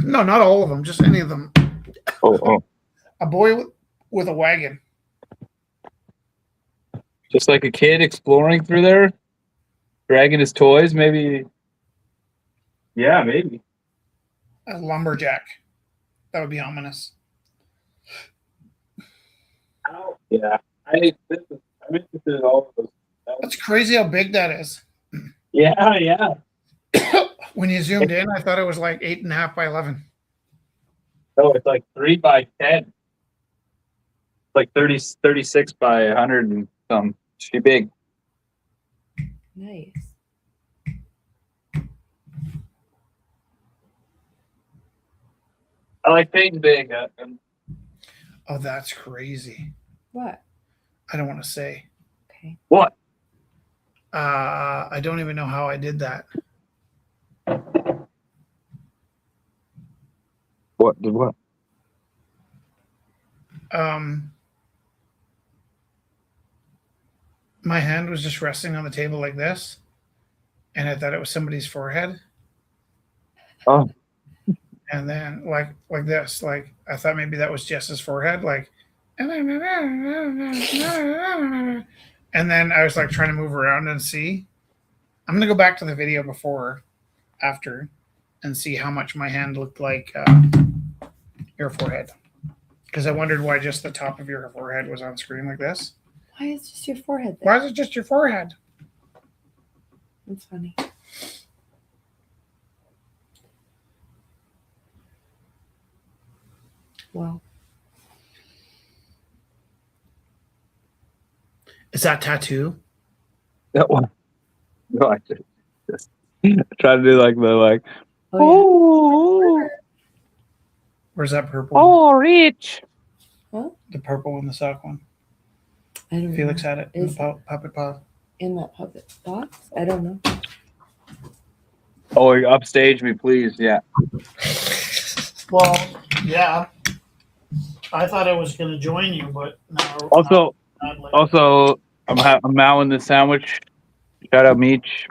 No, not all of them. Just any of them. Oh. A boy with a wagon. Just like a kid exploring through there, dragging his toys, maybe. Yeah, maybe. A lumberjack. That would be ominous. Yeah, I'm interested in all of those. That's crazy how big that is. Yeah. When you zoomed in, I thought it was like 8.5 by 11. No, it's like 3 by 10. Like 36 by 100 and some. Should be big. Nice. I like things big. Oh, that's crazy. What? I don't want to say. Okay. What? I don't even know how I did that. What? Did what? My hand was just resting on the table like this, and I thought it was somebody's forehead. Oh. And then like this, like I thought maybe that was Jess's forehead, like. And then I was like trying to move around and see. I'm gonna go back to the video before, after, and see how much my hand looked like your forehead. Because I wondered why just the top of your forehead was on screen like this. Why is just your forehead there? Why is it just your forehead? That's funny. Wow. Is that tattoo? That one. No, I just try to do like. Oh, Where's that purple? Oh, rich. Huh? The purple and the sock one. I don't Felix know. had it in the puppet pile. In that puppet box? I don't know. Oh, upstage me, please. Yeah. Well, yeah. I thought I was going to join you, but no. Also, I'm now in the sandwich. Shout out Meech.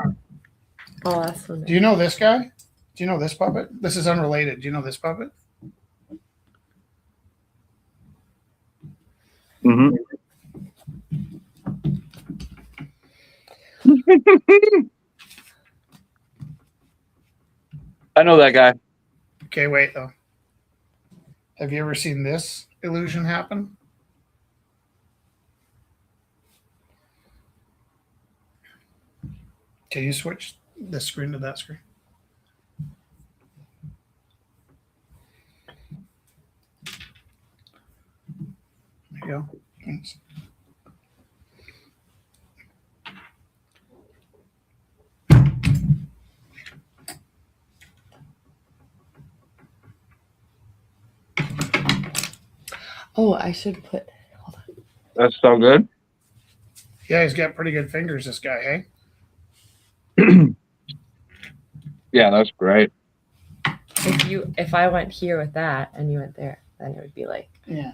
Oh, that's so nice. Do you know this guy? Do you know this puppet? This is unrelated. Do you know this puppet? Mm-hmm. I know that guy. Okay, wait though. Have you ever seen this illusion happen? Can you switch this screen to that screen? There you go. Thanks. Oh, I should put. Hold on. That's so good. Yeah, he's got pretty good fingers, this guy, hey? Yeah, that's great. If I went here with that and you went there, then it would be like. Yeah.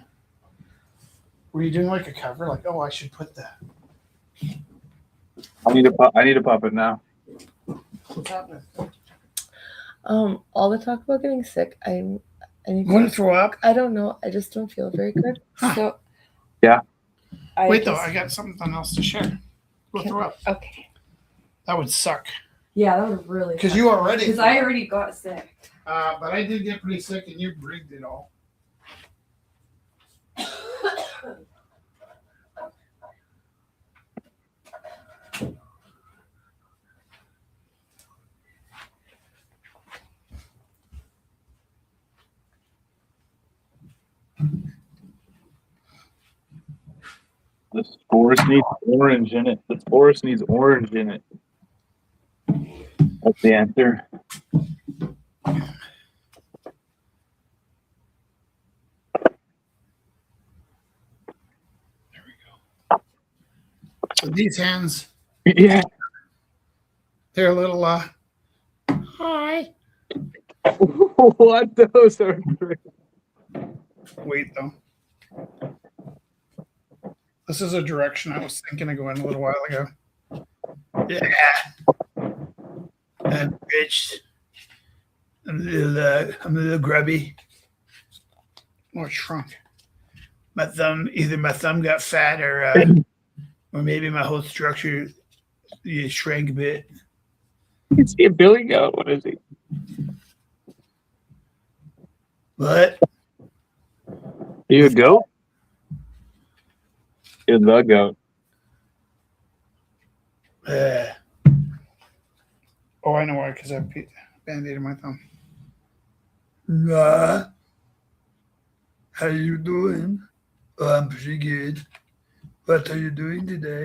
Were you doing like a cover? Like, oh, I should put that. I need a puppet now. What's happening? All the talk about getting sick, I need You want to throw up? I don't know. I just don't feel very good. Huh. So. Yeah. Though, I got something else to share. Go throw up. Okay. That would suck. Yeah, that would really. Because you already. Because I already got sick. But I did get pretty sick, and you rigged it all. This forest needs orange in it. This forest needs orange in it. That's the answer. So these hands, Yeah. they're a little, hi. What? Those are great. Wait, though. This is a direction I was thinking of going a little while ago. Yeah. I'm rich. I'm a little grubby. Oh, it shrunk. Either my thumb got fat or maybe my whole structure shrank a bit. Is he a billy goat? What is he? What? You a goat? You're the goat. Oh, I know why, because I band-aided my thumb. Nah. How you doing? Oh, I'm pretty good. What are you doing today?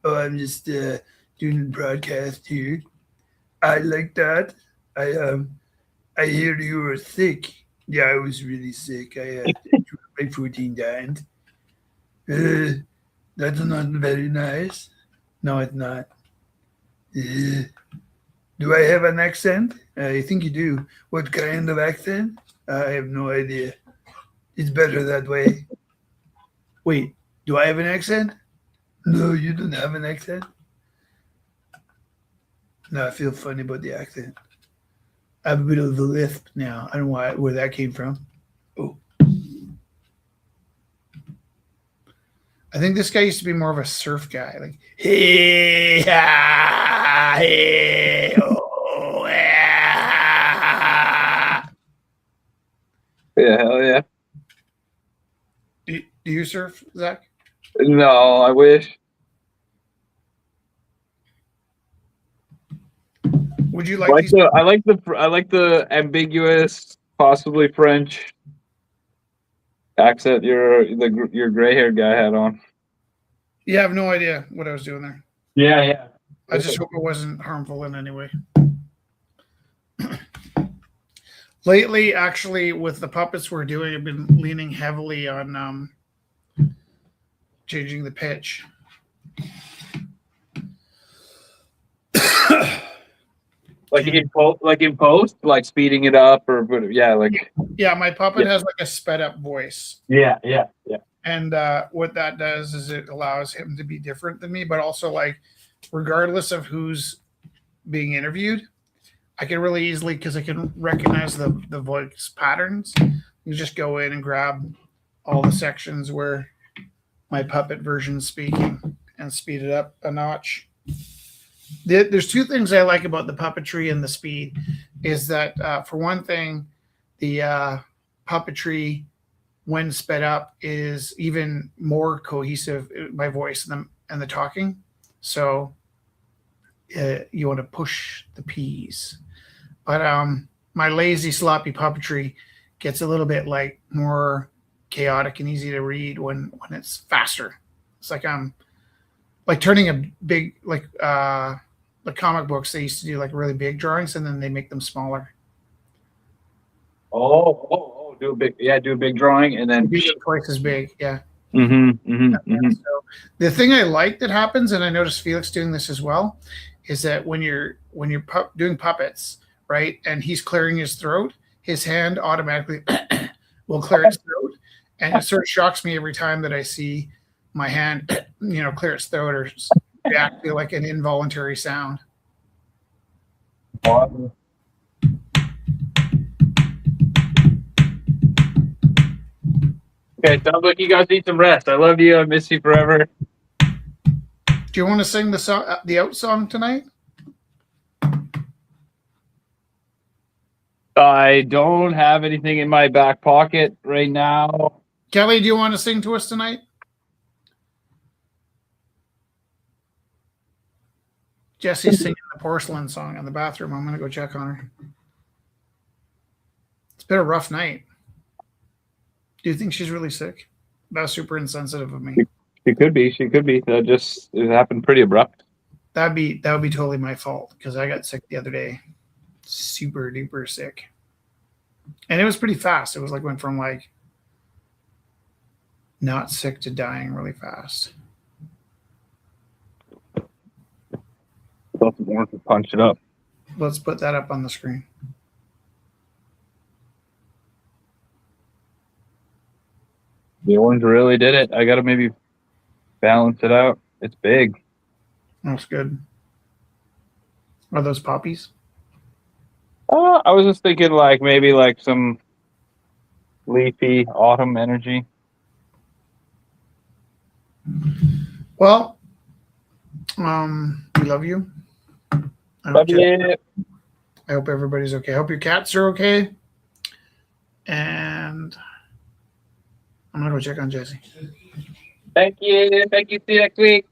Oh, I'm just doing a broadcast here. I like that. I hear you were sick. Yeah, I was really sick. My protein died. That's not very nice. No, it's not. Do I have an accent? I think you do. What kind of accent? I have no idea. It's better that way. Wait, do I have an accent? No, you don't have an accent. No, I feel funny about the accent. I have a bit of a lisp now. I don't know where that came from. Oh. I think this guy used to be more of a surf guy. Like, hey, ah, hey, oh, ah. Yeah, hell yeah. Do you surf, Zach? No, I wish. Would you like these? I like the ambiguous, possibly French accent your gray haired guy had on. Yeah, I have no idea what I was doing there. Yeah. I just hope it wasn't harmful in any way. Lately, actually, with the puppets we're doing, I've been leaning heavily on changing the pitch. Like in post, like speeding it up or yeah, like Yeah, my puppet Yeah. has like a sped up voice. yeah. And what that does is it allows him to be different than me, but also like regardless of who's being interviewed, I can really easily, because I can recognize the voice patterns. You just go in and grab all the sections where my puppet version's speaking and speed it up a notch. There's two things I like about the puppetry and the speed is that for one thing, the puppetry when sped up is even more cohesive, my voice and the talking. So you want to push the P's. But my lazy, sloppy puppetry gets a little bit like more chaotic and easy to read when it's faster. It's like I'm like turning a big the comic books. They used to do like really big drawings and then they make them smaller. Do a big drawing and then. Twice as big, yeah. So the thing I like that happens, and I noticed Felix doing this as well, is that when you're doing puppets, right, and he's clearing his throat, his hand automatically will clear its throat, and it sort of shocks me every time that I see my hand, clear its throat or react to like an involuntary sound. Okay, sounds like you guys need some rest. I love you. I miss you forever. Do you want to sing the song, the out song tonight? I don't have anything in my back pocket right now. Kelly, do you want to sing to us tonight? Jesse's singing the porcelain song in the bathroom. I'm going to go check on her. It's been a rough night. Do you think she's really sick? That was super insensitive of me. She could be. It happened pretty abrupt. That would be totally my fault because I got sick the other day. Super duper sick. And it was pretty fast. It was like went from like not sick to dying really fast. Lots of orange to punch it up. Let's put that up on the screen. The orange really did it. I got to maybe balance it out. It's big. That's good. Are those poppies? I was just thinking like maybe like some leafy autumn energy. Well, we love you. I hope everybody's okay. I hope your cats are okay. And I'm going to go check on Jesse. Thank you. See you next week.